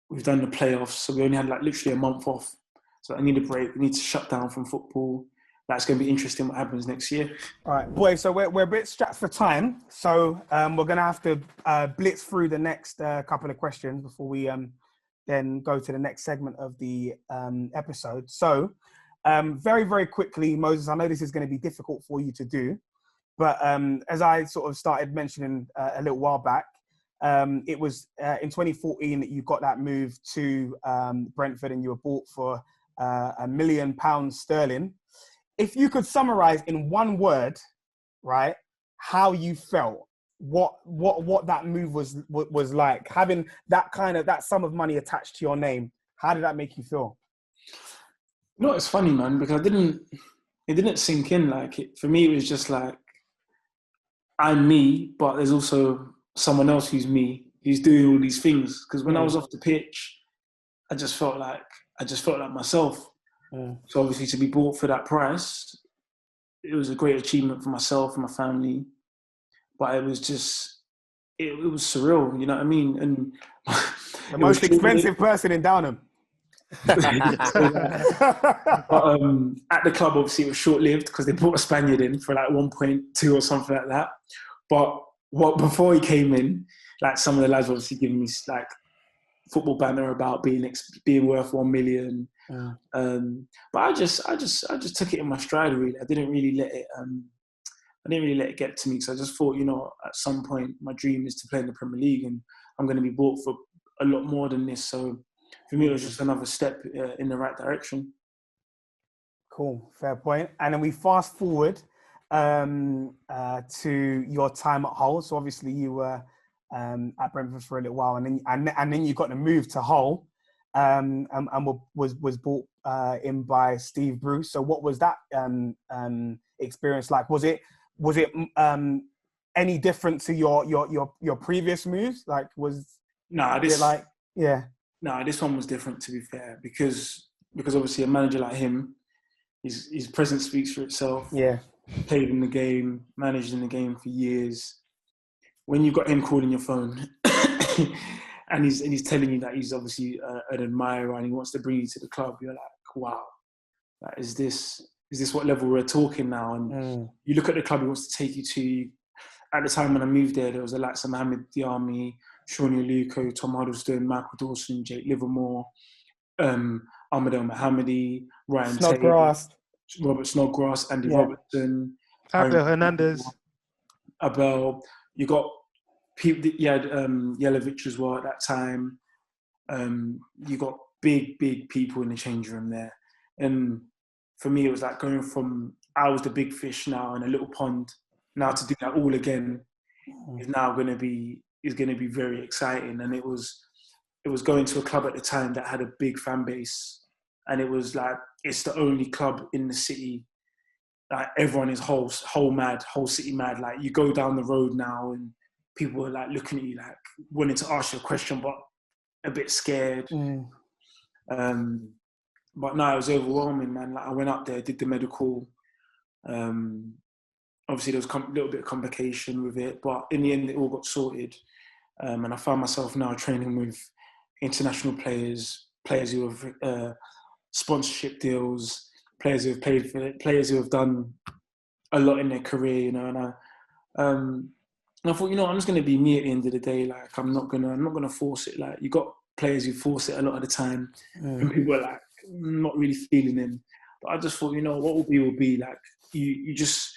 the playoffs, so we only had like literally a month off. So I need a break. We need to shut down from football. That's going to be interesting what happens next year. All right, boys, so we're a bit strapped for time. So we're going to have to blitz through the next couple of questions before we then go to the next segment of the episode. So very, very quickly, Moses, I know this is going to be difficult for you to do, but as I sort of started mentioning a little while back, it was in 2014 that you got that move to Brentford and you were bought for £1 million sterling. If you could summarize in one word, right, how you felt, what that move was like, having that sum of money attached to your name, how did that make you feel? You know, it's funny, man, because it didn't sink in. Like, for me, it was just like, I'm me, but there's also someone else who's me, who's doing all these things. Because when I was off the pitch, I just felt like myself. So obviously, to be bought for that price, it was a great achievement for myself and my family. But it was just, it was surreal. You know what I mean? And the most expensive person in Downham. But at the club, obviously, it was short-lived because they brought a Spaniard in for like 1.2 or something like that. But before he came in, like, some of the lads were obviously giving me like football banner about being worth 1 million. But I just took it in my stride. Really, I didn't really let it get to me. So I just thought, you know, at some point, my dream is to play in the Premier League, and I'm going to be bought for a lot more than this. So for me, it was just another step in the right direction. Cool, fair point. And then we fast forward to your time at Hull. So obviously you were at Brentford for a little while, and then you got to move to Hull, and was brought in by Steve Bruce. So what was that experience like? Was it any different to your previous moves? Like this one was different, to be fair, because obviously a manager like him, his presence speaks for itself. Yeah. Played in the game, managed in the game for years. When you got him calling your phone and he's telling you that he's obviously an admirer and he wants to bring you to the club, you're like, wow, is this what level we're talking now? And you look at the club he wants to take you to. At the time when I moved there was the likes of Mohamed Diarmi, Shawnee Aluko, Tom Huddleston, Michael Dawson, Jake Livermore, Ahmed El Mohammadi, Ryan Snodgrass, Robert Snodgrass, Andy Robertson, Abel Hernandez, Abel. You got people. You had Yelovich as well at that time. You got big people in the change room there, and for me, it was like going from I was the big fish now in a little pond. Now to do that all again is now going to be very exciting, and it was going to a club at the time that had a big fan base, and it was like it's the only club in the city. Like everyone is whole city mad. Like you go down the road now, and people are like looking at you like wanting to ask you a question, but a bit scared. But no, it was overwhelming, man. Like I went up there, did the medical. Obviously, there was a little bit of complication with it, but in the end, it all got sorted. And I found myself now training with international players who have sponsorship deals, players who have played for it, players who have done a lot in their career, you know. And I thought, you know, I'm just going to be me at the end of the day. Like, I'm not gonna force it. Like, you got players who force it a lot of the time, and people are like not really feeling them. But I just thought, you know, what will be like. You just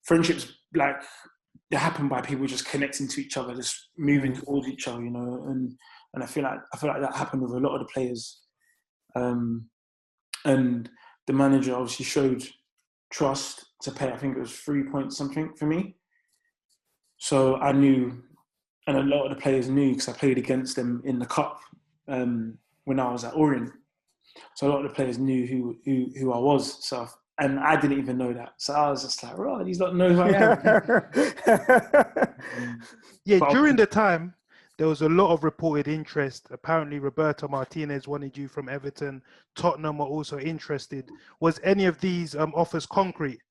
friendships, like, they happen by people just connecting to each other, just moving towards each other, you know. And I feel like that happened with a lot of the players. And the manager obviously showed trust to pay. I think it was 3 point something for me. So I knew, and a lot of the players knew because I played against them in the cup when I was at Orient. So a lot of the players knew who I was. So. And I didn't even know that. So I was just like, right, these don't know who I am. During the time, there was a lot of reported interest. Apparently, Roberto Martinez wanted you from Everton. Tottenham were also interested. Was any of these offers concrete?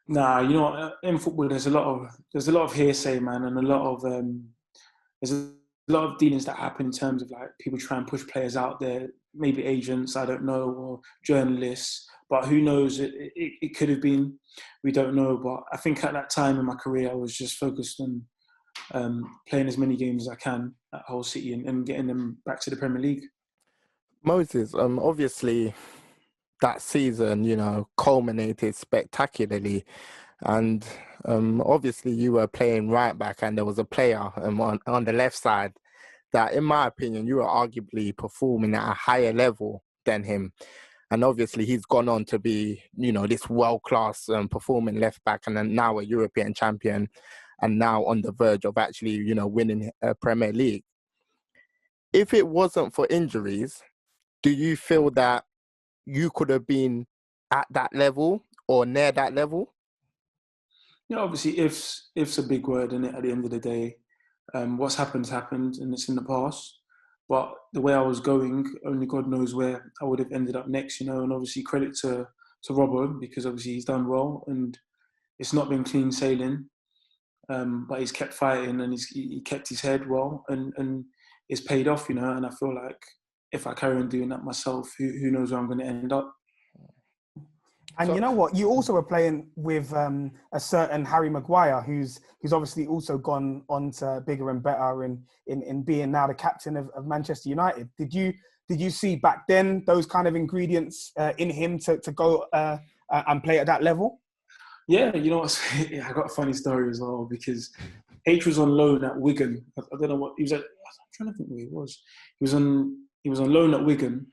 Nah, you know, in football, there's a lot of hearsay, man, and there's a lot of dealings that happen in terms of like people try and push players out there, maybe agents, I don't know, or journalists. But who knows? It could have been. We don't know. But I think at that time in my career, I was just focused on playing as many games as I can at Hull City and getting them back to the Premier League. Moses, obviously that season, you know, culminated spectacularly. And obviously you were playing right back and there was a player on the left side that, in my opinion, you were arguably performing at a higher level than him. And obviously he's gone on to be, you know, this world-class performing left back and then now a European champion and now on the verge of actually, you know, winning a Premier League. If it wasn't for injuries, do you feel that you could have been at that level or near that level? Yeah, obviously if's a big word, isn't it, at the end of the day. What's happened and it's in the past. But the way I was going, only God knows where I would have ended up next, you know. And obviously credit to Robbo, because obviously he's done well and it's not been clean sailing. But he's kept fighting and he kept his head well and it's paid off, you know. And I feel like if I carry on doing that myself, who knows where I'm going to end up. And you know what? You also were playing with a certain Harry Maguire, who's obviously also gone on to bigger and better in being now the captain of Manchester United. Did you see back then those kind of ingredients in him to go and play at that level? Yeah, you know what? I got a funny story as well, because H was on loan at Wigan. I don't know what he was at. I'm trying to think where he was. He was on loan at Wigan,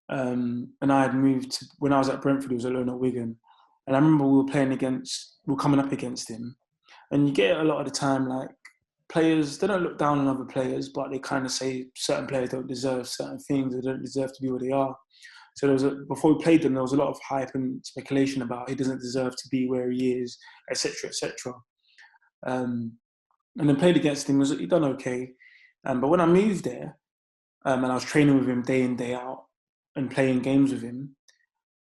and I had moved to, when I was at Brentford, he was alone at Wigan. And I remember we were coming up against him. And you get a lot of the time, like, players, they don't look down on other players, but they kind of say certain players don't deserve certain things, they don't deserve to be where they are. So before we played them, there was a lot of hype and speculation about he doesn't deserve to be where he is, etc., etc. And then played against him, he done okay. But when I moved there, and I was training with him day in, day out, and playing games with him,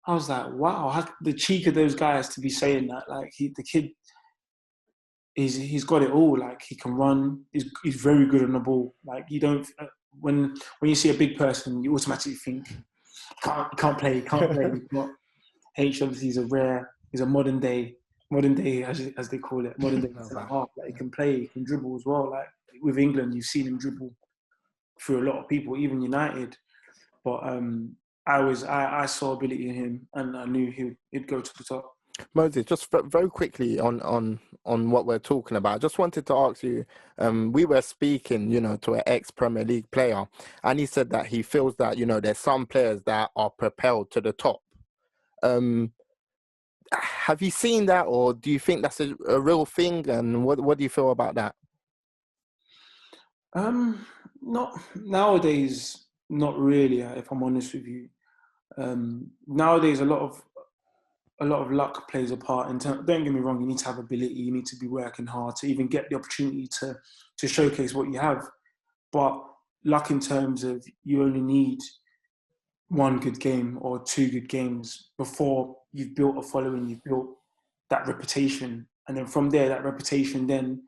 I was like, wow, the cheek of those guys to be saying that. Like, the kid, he's got it all. Like, he can run, he's very good on the ball. Like, you don't, when you see a big person, you automatically think, can't play. But H obviously he's a modern day as they call it, modern day centre half. Like, he can play, he can dribble as well. Like, with England, you've seen him dribble through a lot of people, even United. But I saw ability in him, and I knew he'd go to the top. Moses, just very quickly on what we're talking about, I just wanted to ask you, we were speaking, to an ex-Premier League player, and he said that he feels that, there's some players that are propelled to the top. Have you seen that, or do you think that's a real thing, and what do you feel about that? Not nowadays, not really, if I'm honest with you. Nowadays, a lot of luck plays a part. Don't get me wrong, you need to have ability, you need to be working hard to even get the opportunity to showcase what you have. But luck in terms of you only need one good game or two good games before you've built a following, you've built that reputation. And then from there, that reputation then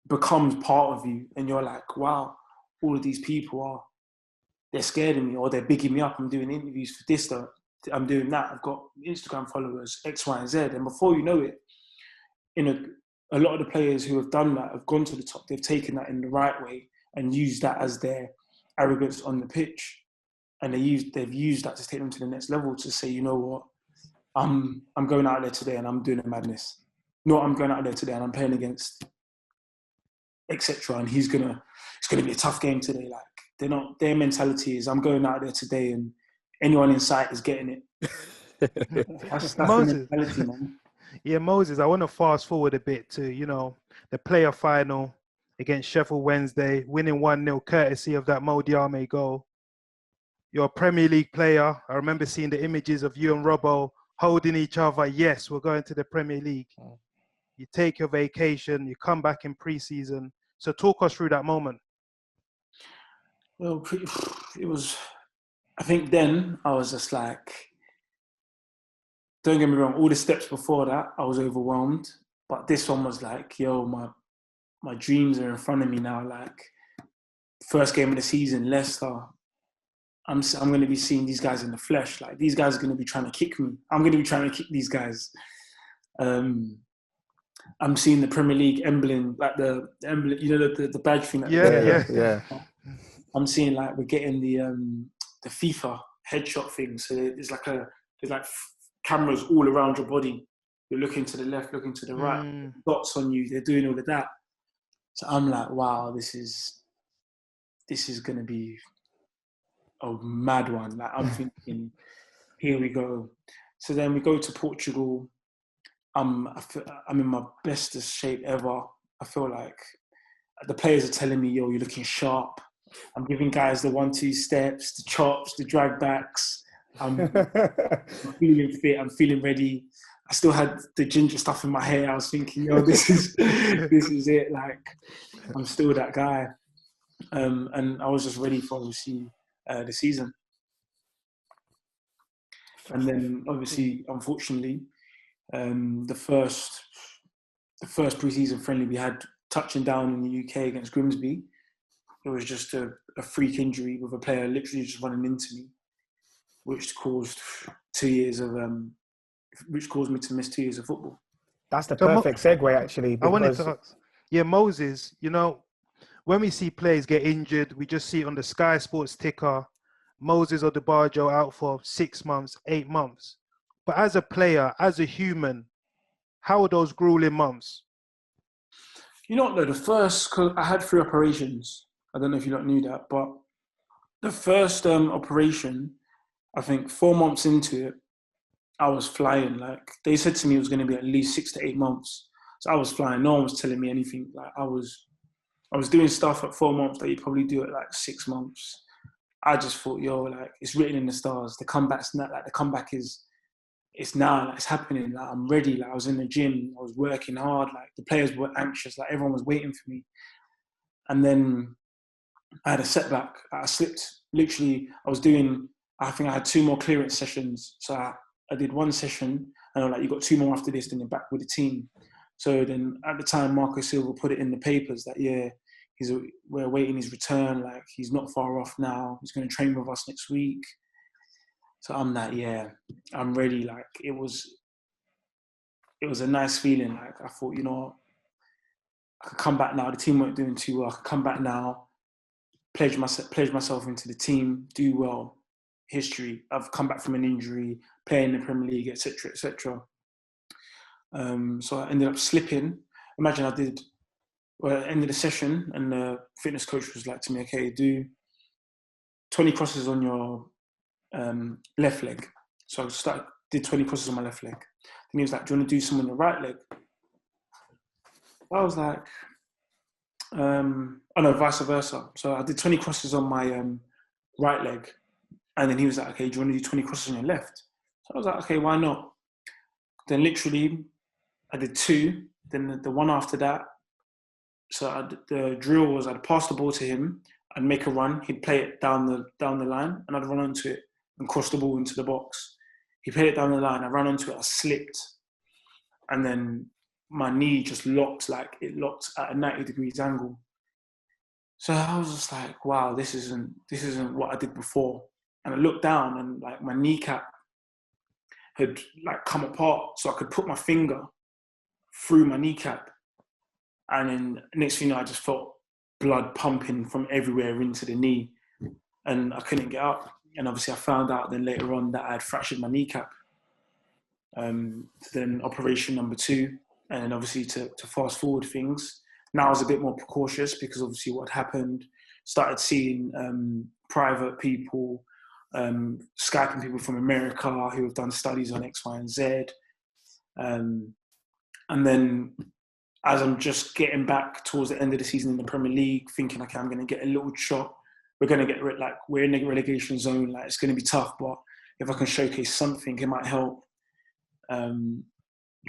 becomes part of you. And you're like, wow, all of these people they're scared of me, or they're bigging me up. I'm doing interviews for this, though. I'm doing that. I've got Instagram followers, X, Y, and Z. And before you know it, a lot of the players who have done that have gone to the top. They've taken that in the right way and used that as their arrogance on the pitch. And they've used that to take them to the next level, to say, you know what, I'm going out there today and I'm doing a madness. No, I'm going out there today and I'm playing against etc. And it's gonna be a tough game today. Like, their mentality is, I'm going out there today and anyone in sight is getting it. That's Moses, the mentality, man. Yeah, Moses, I want to fast forward a bit to, the player final against Sheffield Wednesday, winning 1-0 courtesy of that Mo Diame goal. You're a Premier League player. I remember seeing the images of you and Robbo holding each other. Yes, we're going to the Premier League. You take your vacation, you come back in pre-season. So talk us through that moment. Well, it was, I think then I was just like, don't get me wrong, all the steps before that, I was overwhelmed. But this one was like, yo, my dreams are in front of me now. Like, first game of the season, Leicester, I'm going to be seeing these guys in the flesh. Like, these guys are going to be trying to kick me. I'm going to be trying to kick these guys. I'm seeing the Premier League emblem, like the emblem, the badge thing. Yeah. I'm seeing, like, we're getting the FIFA headshot thing. So there's like cameras all around your body. You're looking to the left, looking to the right, dots on you. They're doing all of that. So I'm like, wow, this is going to be a mad one. Like, I'm thinking, here we go. So then we go to Portugal. I'm in my bestest shape ever. I feel like the players are telling me, yo, you're looking sharp. I'm giving guys the 1-2 steps, the chops, the drag backs. I'm feeling fit. I'm feeling ready. I still had the ginger stuff in my hair. I was thinking, yo, this is it. Like, I'm still that guy. And I was just ready for, obviously, the season. And then, obviously, unfortunately, the first pre-season friendly we had touching down in the UK against Grimsby, it was just a freak injury with a player literally just running into me, which caused me to miss 2 years of football. That's the perfect segue, actually. I wanted to ask, Moses, when we see players get injured, we just see it on the Sky Sports ticker, Moses Odubajo out for 6 months, 8 months. But as a player, as a human, how are those grueling months? You know what, though? Cause I had 3 operations. I don't know if you lot knew that, but The first operation, I think 4 months into it, I was flying. Like, they said to me it was going to be at least 6 to 8 months. So I was flying. No one was telling me anything. Like, I was doing stuff at 4 months that you probably do at like 6 months. I just thought, yo, like, it's written in the stars. The comeback's not, like, the comeback is, it's now, like, it's happening. Like, I'm ready. Like, I was in the gym. I was working hard. Like, the players were anxious. Like, everyone was waiting for me. And then I had a setback. I slipped. Literally, I think I had 2 more clearance sessions. So I did 1 session, and I'm like, you got 2 more after this, then you're back with the team. So then at the time, Marco Silva put it in the papers that, yeah, we're awaiting his return. Like, he's not far off now. He's going to train with us next week. So I'm like, yeah, I'm ready. Like, it was a nice feeling. Like, I thought, you know, I could come back now. The team weren't doing too well. I could come back now, pledge myself into the team, do well. History. I've come back from an injury, playing in the Premier League, etc., etc. So I ended up slipping. Imagine I ended the session, and the fitness coach was like to me, okay, do 20 crosses on your left leg. So I did 20 crosses on my left leg. Then he was like, do you want to do some on your right leg? I was like, vice versa. So I did 20 crosses on my right leg. And then he was like, okay, do you want to do 20 crosses on your left? So I was like, okay, why not? Then literally, I did 2. Then the one after that, so the drill was I'd pass the ball to him, I'd make a run, he'd play it down the line, and I'd run onto it and cross the ball into the box. He played it down the line, I ran onto it, I slipped. And then my knee just locked, like it locked at a 90 degrees angle. So I was just like, wow, this isn't what I did before. And I looked down, and like my kneecap had like come apart, so I could put my finger through my kneecap. And then next thing you know, I just felt blood pumping from everywhere into the knee, and I couldn't get up. And obviously I found out then later on that I had fractured my kneecap. Then operation number 2, and then obviously to fast forward things, now I was a bit more precautious because obviously what happened, started seeing private people, Skyping people from America who have done studies on X, Y, and Z. And then as I'm just getting back towards the end of the season in the Premier League, thinking, okay, I'm going to get a little shot. We're going to get, like, we're in the relegation zone. Like, it's going to be tough, but if I can showcase something, it might help.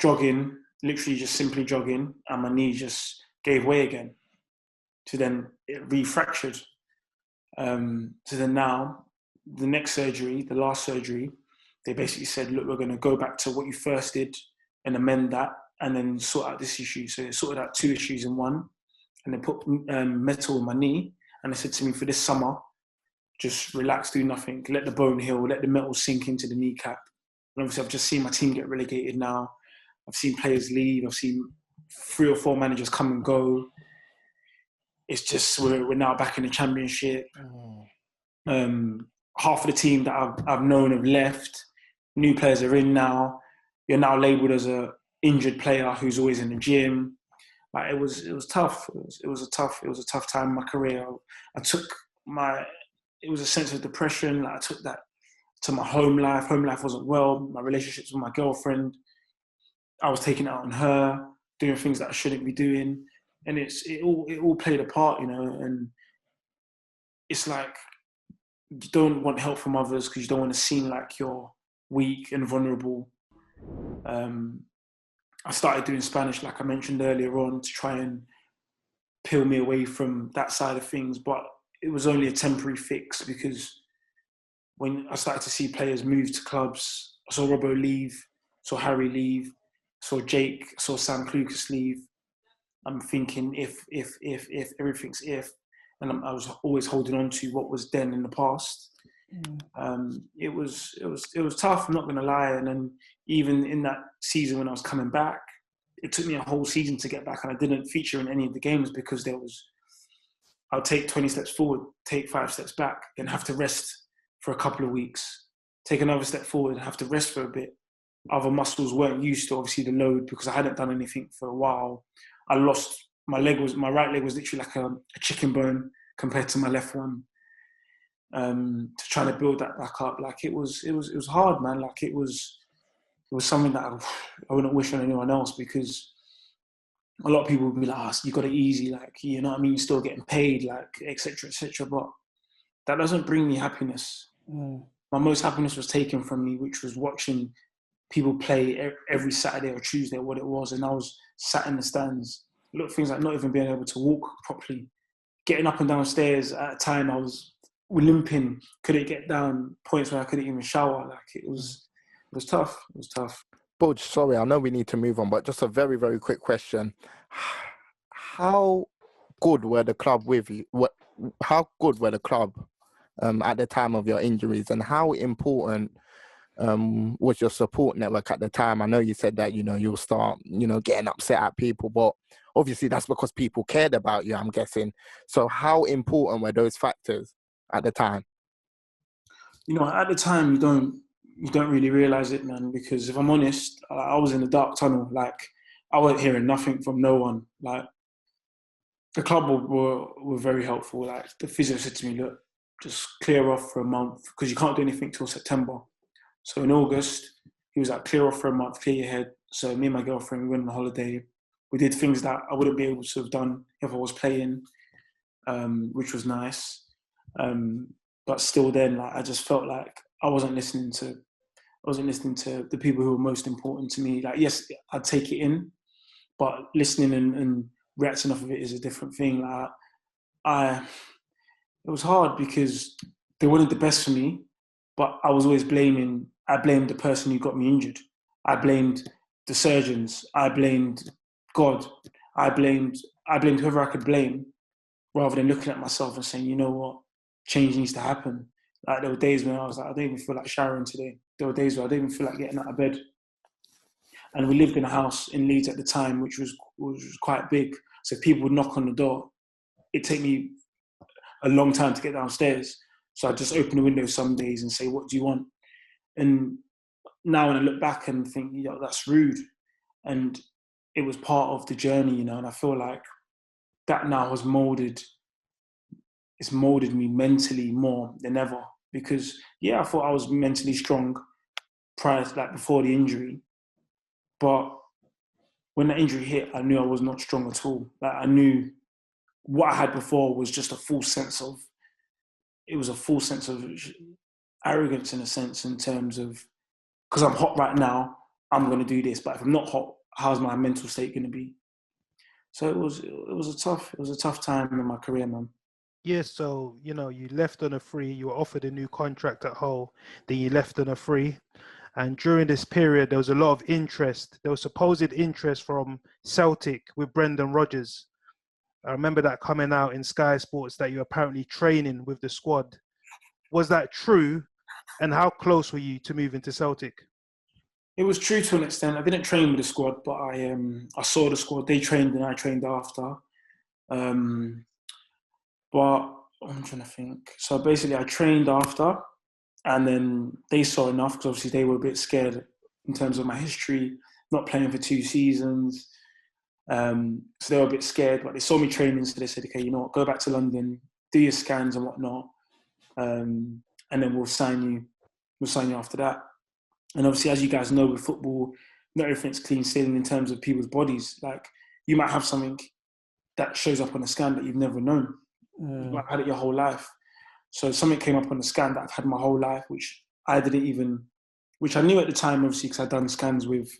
Jogging, literally just simply jogging, and my knee just gave way again. So then it refractured. So then now, the next surgery, the last surgery, they basically said, look, we're going to go back to what you first did and amend that, and then sort out this issue. So they sorted out 2 issues in one, and they put metal in my knee, and they said to me, for this summer, just relax, do nothing, let the bone heal, let the metal sink into the kneecap. And obviously I've just seen my team get relegated now. I've seen players leave. I've seen 3 or 4 managers come and go. It's just, we're now back in the Championship. Half of the team that I've known have left. New players are in now. You're now labelled as a injured player who's always in the gym. Like, it was tough. It was a tough time in my career. It was a sense of depression. Like, I took that to my home life. Home life wasn't well. My relationships with my girlfriend, I was taking it out on her, doing things that I shouldn't be doing. And it all played a part, you know. And it's like, you don't want help from others because you don't want to seem like you're weak and vulnerable. I started doing Spanish, like I mentioned earlier on, to try and peel me away from that side of things. But it was only a temporary fix, because when I started to see players move to clubs, I saw Robbo leave, saw Harry leave, saw Jake, saw Sam Clucas leave. I'm thinking if everything's if, and I was always holding on to what was then in the past. It was tough, I'm not going to lie. And then even in that season when I was coming back, it took me a whole season to get back, and I didn't feature in any of the games because I'll take 20 steps forward, take 5 steps back, then have to rest for a couple of weeks, take another step forward and have to rest for a bit. Other muscles weren't used to obviously the load because I hadn't done anything for a while. I lost my right leg was literally like a chicken bone compared to my left one. to try to build that back up. Like it was hard, man. Like it was something that I wouldn't wish on anyone else, because a lot of people would be like, oh, you got it easy, like, you know what I mean? You're still getting paid, like, etc., etc. But that doesn't bring me happiness. My most happiness was taken from me, which was watching people play every Saturday or Tuesday, what it was. And I was sat in the stands. Look, things like not even being able to walk properly, getting up and down stairs. At a time, I was limping, couldn't get down, points where I couldn't even shower. Like it was tough. It was tough. Budge, sorry, I know we need to move on, but just a very, very quick question. How good were the club with you? How good were the club at the time of your injuries, and how important was your support network at the time? I know you said that, you'll start, getting upset at people, but obviously that's because people cared about you, I'm guessing. So how important were those factors at the time? At the time, you don't really realize it, man, because if I'm honest, I was in a dark tunnel. Like, I wasn't hearing nothing from no one. Like, the club were very helpful. Like, the physio said to me, look, just clear off for a month, because you can't do anything till September. So in August, he was like, clear off for a month, clear your head. So me and my girlfriend, we went on a holiday. We did things that I wouldn't be able to have done if I was playing, which was nice. But still then, like, I just felt like I wasn't listening to the people who were most important to me. Like, yes, I'd take it in, but listening and reacting off of it is a different thing. Like, it was hard because they wanted the best for me, but I was always I blamed the person who got me injured. I blamed the surgeons. I blamed God. I blamed whoever I could blame, rather than looking at myself and saying, you know what, change needs to happen. Like, there were days when I was like, I don't even feel like showering today. There were days where I didn't even feel like getting out of bed. And we lived in a house in Leeds at the time, which was quite big. So if people would knock on the door, it'd take me a long time to get downstairs. So I'd just open the window some days and say, what do you want? And now when I look back and think, that's rude. And it was part of the journey, and I feel like that now has molded me mentally more than ever. Because, I thought I was mentally strong prior to that, before the injury. But when that injury hit, I knew I was not strong at all. Like, I knew what I had before was just a false sense of arrogance, in a sense, in terms of, because I'm hot right now, I'm going to do this. But if I'm not hot, how's my mental state going to be? So it was a tough time in my career, man. Yeah, so, you left on a free, you were offered a new contract at Hull, then you left on a free. And during this period, there was a lot of interest. There was supposed interest from Celtic with Brendan Rodgers. I remember that coming out in Sky Sports, that you're apparently training with the squad. Was that true? And how close were you to moving to Celtic? It was true to an extent. I didn't train with the squad, but I saw the squad. They trained and I trained after. But I'm trying to think. So basically, I trained after, and then they saw enough, because obviously they were a bit scared in terms of my history, not playing for 2 seasons. So they were a bit scared, but they saw me training, so they said, okay, you know what, go back to London, do your scans and whatnot, and then we'll sign you after that. And obviously, as you guys know, with football, not everything's clean sailing in terms of people's bodies. Like, you might have something that shows up on a scan that you've never known. You might have had it your whole life. So something came up on the scan that I've had my whole life, which I knew at the time, obviously, because I'd done scans with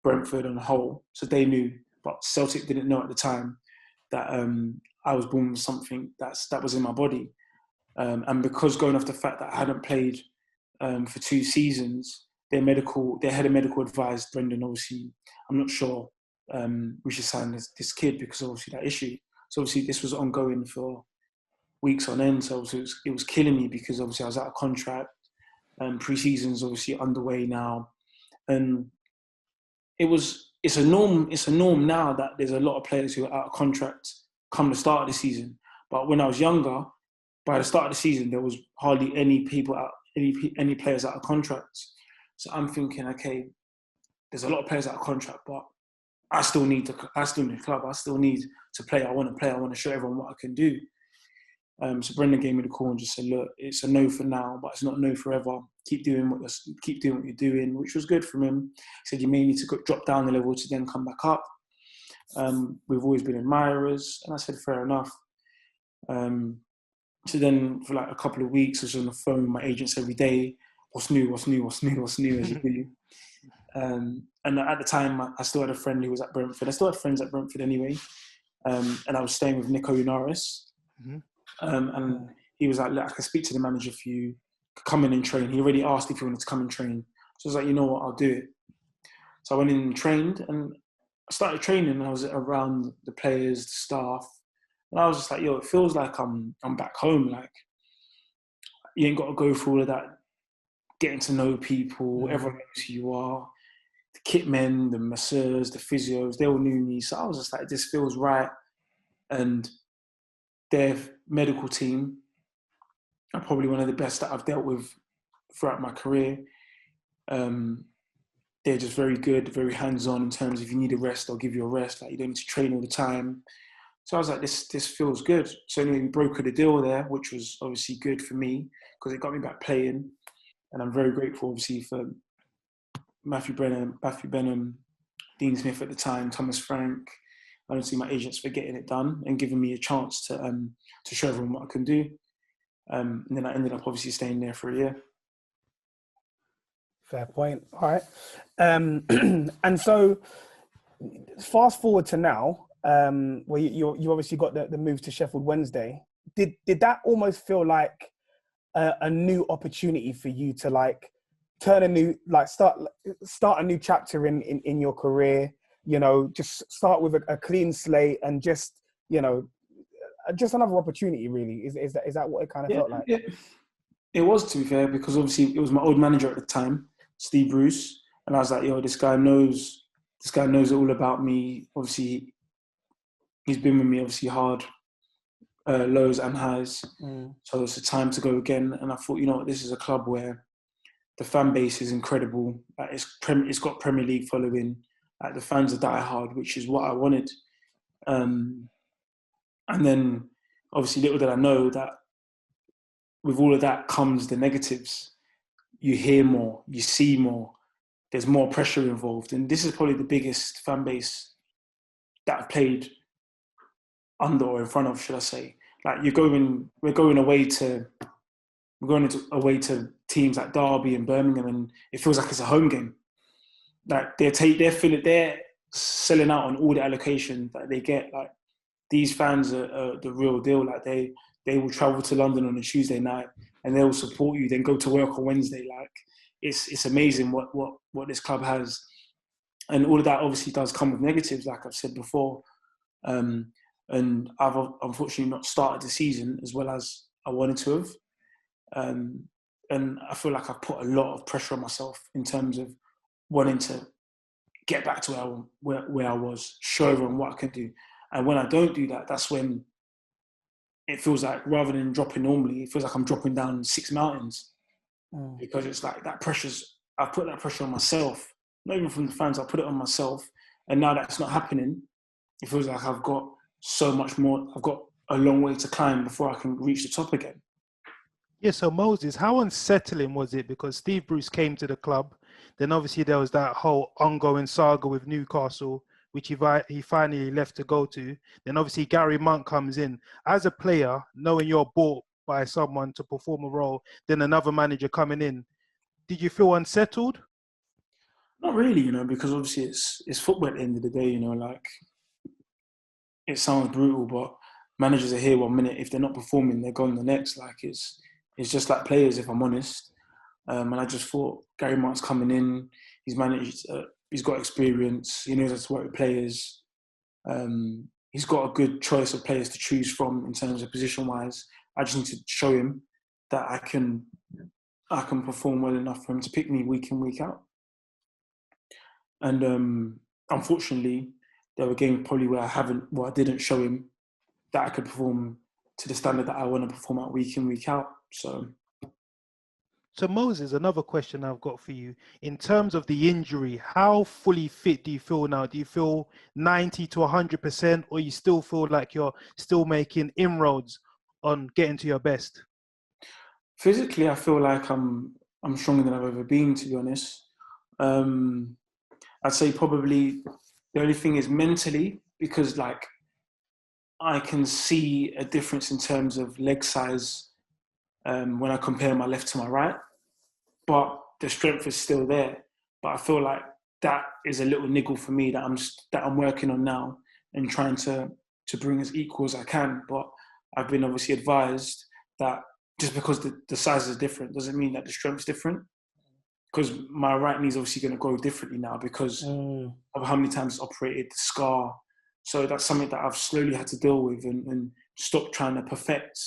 Brentford and Hull, so they knew, but Celtic didn't know at the time that I was born with something that was in my body. And because, going off the fact that I hadn't played for 2 seasons, their head of medical advised Brendan, obviously, I'm not sure we should sign this kid, because obviously that issue. So obviously this was ongoing for weeks on end. So it was killing me, because obviously I was out of contract. Pre-season's obviously underway now, and it's a norm now that there's a lot of players who are out of contract come the start of the season. But when I was younger, by the start of the season, there was hardly any players out of contracts. So I'm thinking, okay, there's a lot of players out of contract, but I still need the club. I still need to play. I want to play. I want to show everyone what I can do. So Brendan gave me the call and just said, look, it's a no for now, but it's not a no forever. Keep doing what you're doing, which was good from him. He said, you may need to drop down the level to then come back up. We've always been admirers. And I said, fair enough. So then for like a couple of weeks, I was on the phone with my agents every day. What's new, as you do. And at the time, I still had a friend who was at Brentford. I still had friends at Brentford anyway. And I was staying with Nico Unaris. Mm-hmm. And he was like, look, I can speak to the manager for you. Come in and train. He already asked if you wanted to come and train. So I was like, you know what, I'll do it. So I went in and trained, and I started training, and I was around the players, the staff. And I was just like, yo, it feels like I'm back home. Like, you ain't got to go through all of that, getting to know people. Everyone knows who you are. The kit men, the masseurs, the physios, they all knew me. So I was just like, this feels right. And their medical team are probably one of the best that I've dealt with throughout my career. They're just very good, very hands-on in terms of if you need a rest, they'll give you a rest. Like, you don't need to train all the time. So I was like, this feels good. So anyway, we brokered a deal there, which was obviously good for me because it got me back playing. And I'm very grateful, obviously, for Matthew Benham, Dean Smith at the time, Thomas Frank. I don't see my agents for getting it done and giving me a chance to show everyone what I can do. And then I ended up obviously staying there for a year. Fair point. All right. And so fast forward to now, where you obviously got the move to Sheffield Wednesday. Did that almost feel like a new opportunity for you to like turn a new, like start a new chapter in your career? You know, just start with a clean slate and just, you know, just another opportunity. Really, is that what it kind of felt like? It was, to be fair, because obviously it was my old manager at the time, Steve Bruce, and I was like, yo, this guy knows all about me. Obviously, he's been with me obviously hard, lows and highs. So it's a time to go again. And I thought, you know what, this is a club where the fan base is incredible. Like, it's got Premier League following. Like, the fans are die hard, which is what I wanted. And then obviously little did I know that with all of that comes the negatives. You hear more, you see more, there's more pressure involved. And this is probably the biggest fan base that I've played under or in front of, should I say. Like, we're going away to teams like Derby and Birmingham, and it feels like it's a home game. Like, they're selling out on all the allocation that they get. Like, these fans are the real deal. Like, they will travel to London on a Tuesday night and they will support you, then go to work on Wednesday. Like, it's amazing what this club has. And all of that obviously does come with negatives, like I've said before. And I've unfortunately not started the season as well as I wanted to have. And I feel like I've put a lot of pressure on myself in terms of wanting to get back to where I was, show everyone what I can do. And when I don't do that, that's when it feels like, rather than dropping normally, it feels like I'm dropping down 6 mountains. Because it's like I've put that pressure on myself, not even from the fans, I put it on myself. And now that's not happening, it feels like I've got so much more, I've got a long way to climb before I can reach the top again. Yeah, so Moses, how unsettling was it? Because Steve Bruce came to the club, then obviously there was that whole ongoing saga with Newcastle, which he finally left to go to. Then obviously Gary Monk comes in. As a player, knowing you're bought by someone to perform a role, then another manager coming in, did you feel unsettled? Not really, you know, because obviously it's football at the end of the day, you know. Like, it sounds brutal, but managers are here 1 minute. If they're not performing, they're gone the next. Like, it's just like players, if I'm honest. And I just thought, Gary Monk's coming in. He's managed. He's got experience. He knows how to work with players. He's got a good choice of players to choose from in terms of position-wise. I just need to show him that I can perform well enough for him to pick me week in, week out. And unfortunately, there were games probably where I didn't show him that I could perform to the standard that I want to perform at week in, week out. So Moses, another question I've got for you. In terms of the injury, how fully fit do you feel now? Do you feel 90 to 100%, or you still feel like you're still making inroads on getting to your best? Physically, I feel like I'm stronger than I've ever been, to be honest. I'd say probably the only thing is mentally, because like I can see a difference in terms of leg size when I compare my left to my right, but the strength is still there. But I feel like that is a little niggle for me that I'm working on now and trying to bring as equal as I can. But I've been obviously advised that just because the size is different doesn't mean that the strength's different. Because my right knee is obviously going to grow differently now because of how many times it's operated, the scar. So that's something that I've slowly had to deal with and stop trying to perfect,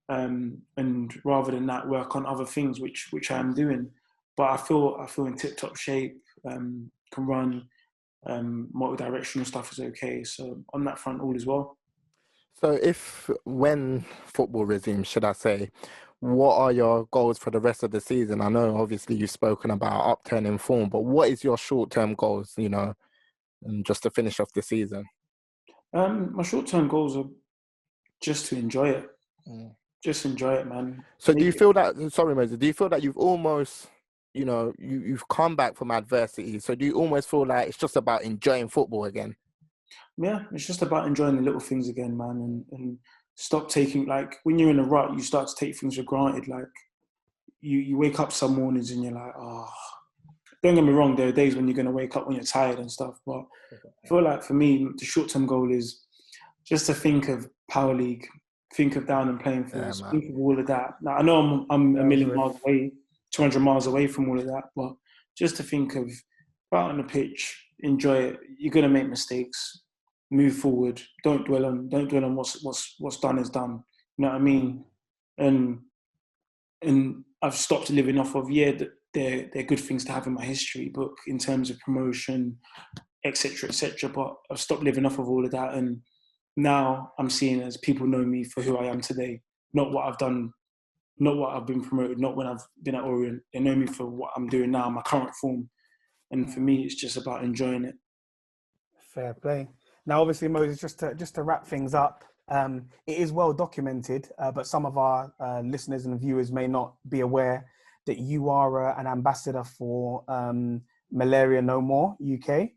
and rather than that work on other things, which I am doing. But I feel in tip-top shape, can run, multi-directional stuff is okay. So on that front, all is well. So when football resumes, should I say, what are your goals for the rest of the season? I know obviously you've spoken about upturning form, but what is your short-term goals, and just to finish off the season? My short-term goals are just to enjoy it. Just enjoy it, man. So do you feel that, sorry, Moses, do you feel that you've almost, you've come back from adversity? So do you almost feel like it's just about enjoying football again? Yeah, it's just about enjoying the little things again, man, and stop taking, like, when you're in a rut, you start to take things for granted. Like, you wake up some mornings and you're like, oh, don't get me wrong, there are days when you're going to wake up when you're tired and stuff, but I feel like for me, the short-term goal is just to think of Power League, think of down and playing fields, think of all of that. Now, I know I'm a million miles away, 200 miles away from all of that, but just to think of out on the pitch, enjoy it. You're going to make mistakes. Move forward. Don't dwell on what's done is done. You know what I mean? And I've stopped living off of they're good things to have in my history book in terms of promotion, etc., etc. But I've stopped living off of all of that, and now I'm seeing as people know me for who I am today, not what I've done, not what I've been promoted, not when I've been at Orient. They know me for what I'm doing now, my current form, and for me, it's just about enjoying it. Fair play. Now, obviously, Moses, just to wrap things up, it is well documented, but some of our listeners and viewers may not be aware that you are an ambassador for Malaria No More UK.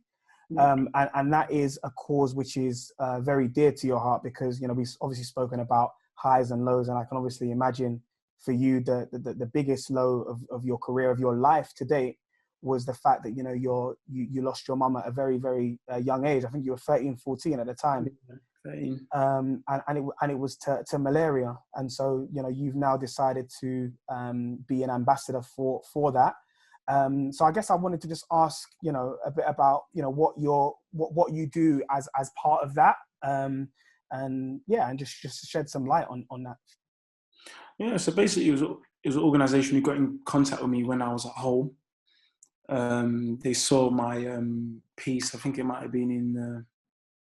And that is a cause which is very dear to your heart because, we've obviously spoken about highs and lows, and I can obviously imagine for you the biggest low of your career, of your life to date, was the fact that you lost your mum at a very, very young age. I think you were 13, 14 at the time. 13. And it was to malaria. And so you've now decided to be an ambassador for that. So I guess I wanted to just ask a bit about what you do as part of that, and just shed some light on that. Yeah, so basically it was an organisation who got in contact with me when I was at home. They saw my piece. I think it might have been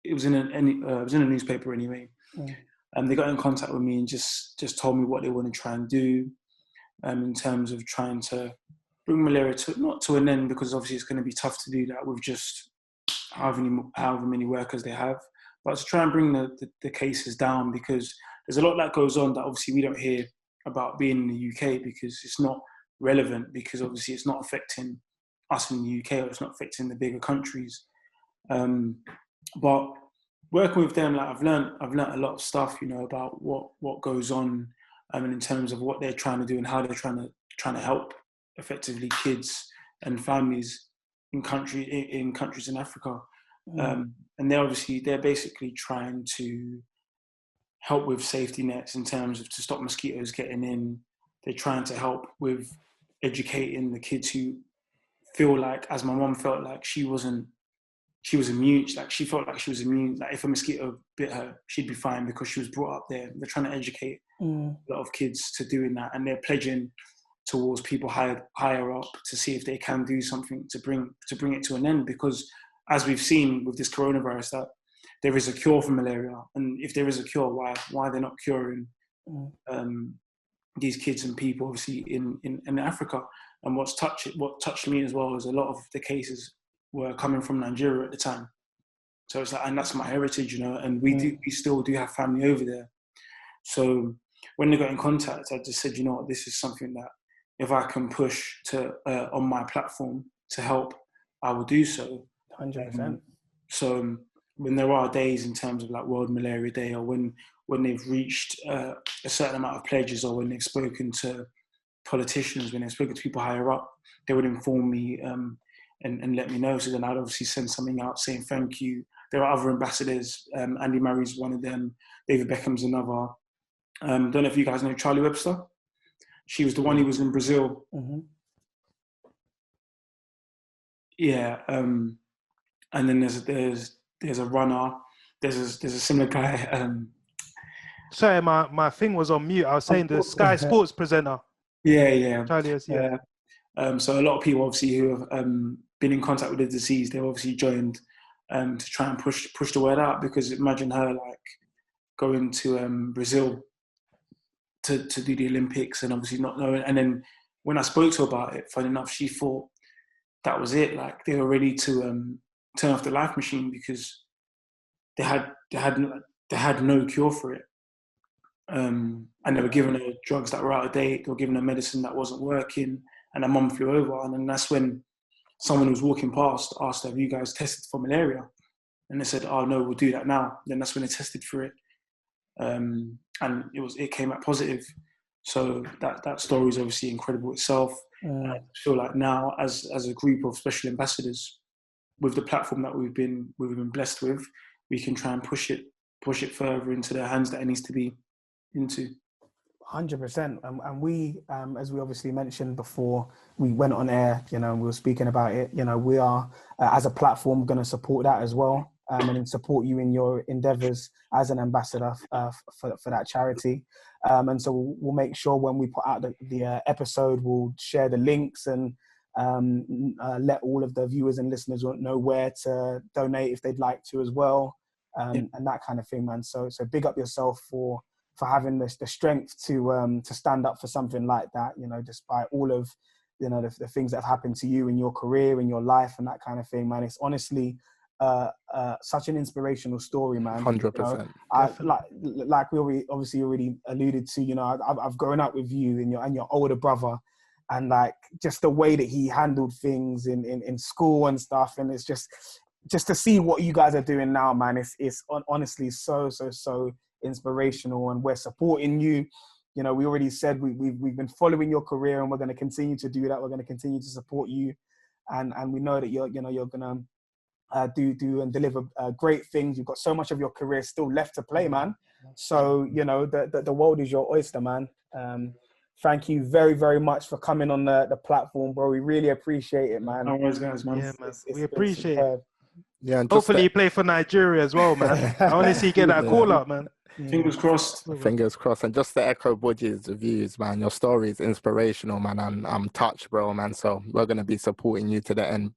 it was in a newspaper anyway. They got in contact with me and just told me what they want to try and do in terms of trying to bring malaria not to an end, because obviously it's going to be tough to do that with just however many workers they have, but to try and bring the cases down, because there's a lot that goes on that obviously we don't hear about being in the UK because it's not relevant, because obviously it's not affecting us in the UK, or it's not affecting the bigger countries. But working with them, like I've learned a lot of stuff, about what goes on, and in terms of what they're trying to do and how they're trying to help effectively kids and families in countries in Africa. And they're basically trying to help with safety nets in terms of to stop mosquitoes getting in. They're trying to help with educating the kids who feel like, as my mum felt like she was immune. Like she felt like she was immune. Like if a mosquito bit her, she'd be fine because she was brought up there. They're trying to educate a lot of kids to doing that, and they're pledging towards people higher up to see if they can do something to bring it to an end. Because as we've seen with this coronavirus, that there is a cure for malaria, and if there is a cure, why they're not curing these kids and people obviously in Africa. And what touched me as well is a lot of the cases were coming from Nigeria at the time. So it's like, and that's my heritage, and we still do have family over there. So when they got in contact, I just said, you know what, this is something that if I can push to on my platform to help, I will do so. 100%. So when there are days in terms of like World Malaria Day, or when they've reached a certain amount of pledges, or when they've spoken to politicians, when they've spoken to people higher up, they would inform me and let me know. So then I'd obviously send something out saying thank you. There are other ambassadors. Andy Murray's one of them. David Beckham's another. Don't know if you guys know Charlie Webster. She was the one who was in Brazil. Mm-hmm. Yeah. And then there's a runner. There's a similar guy. Sorry, my thing was on mute. I was saying the Sky Sports presenter. Yeah. Charlie is, yeah. So a lot of people obviously who have been in contact with the deceased, they've obviously joined to try and push the word out, because imagine her like going to Brazil to do the Olympics and obviously not knowing. And then when I spoke to her about it, funny enough, she thought that was it. Like they were ready to turn off the life machine because they had no cure for it. And they were giving her drugs that were out of date. They were giving her medicine that wasn't working. And her mum flew over. And then that's when someone who was walking past asked her, have you guys tested for malaria? And they said, oh, no, we'll do that now. Then that's when they tested for it. And it came out positive. So that story is obviously incredible itself. And I feel like now, as a group of special ambassadors, with the platform that we've been blessed with, we can try and push it further into the hands that it needs to be into. 100%. And we, as we obviously mentioned before we went on air, we were speaking about it, we are, as a platform, going to support that as well, and support you in your endeavors as an ambassador for that charity. And so we'll make sure when we put out the episode, we'll share the links and let all of the viewers and listeners know where to donate if they'd like to as well, and that kind of thing, man. So big up yourself for having the strength to stand up for something like that, despite all of, the things that have happened to you in your career, in your life, and that kind of thing, man. It's honestly such an inspirational story, man. 100%. Like we already alluded to, I've grown up with you and your older brother, and like just the way that he handled things in school and stuff, and it's just to see what you guys are doing now, man. It's honestly so inspirational, and we're supporting you. We already said we've been following your career, and we're going to continue to do that. We're going to continue to support you, and we know that you're going to do and deliver great things. You've got so much of your career still left to play, man. So the world is your oyster, man. Thank you very, very much for coming on the platform, bro. We really appreciate it, man. No worries, guys, man. Yeah, man. We appreciate it. Yeah, and hopefully you play for Nigeria as well, man. I want to see you get that call up, man. Fingers crossed. Fingers crossed. And just to echo Budge's views, man, your story is inspirational, man. And I'm touched, bro, man. So we're going to be supporting you to the end.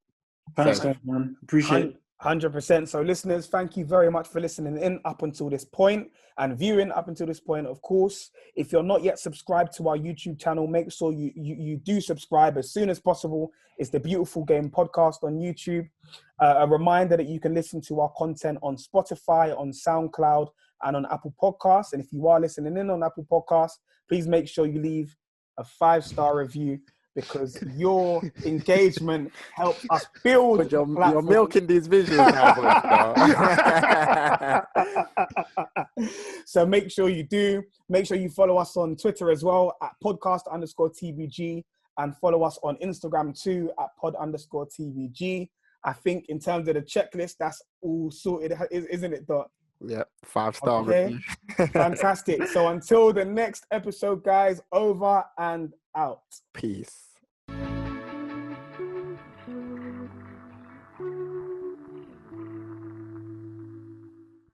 Thanks, guys, man. Appreciate it. 100%. So listeners, thank you very much for listening in up until this point and viewing up until this point, of course. If you're not yet subscribed to our YouTube channel, make sure you do subscribe as soon as possible. It's the Beautiful Game Podcast on YouTube. A reminder that you can listen to our content on Spotify, on SoundCloud, and on Apple Podcasts. And if you are listening in on Apple Podcasts, please make sure you leave a 5-star review, because your engagement helps us build. But you're milking these visuals now. So make sure you do. Make sure you follow us on Twitter as well at podcast_TVG, and follow us on Instagram too at pod_TVG. I think in terms of the checklist, that's all sorted, isn't it, Dot? Yeah, 5-star review. Fantastic. So until the next episode, guys, over and out. Peace.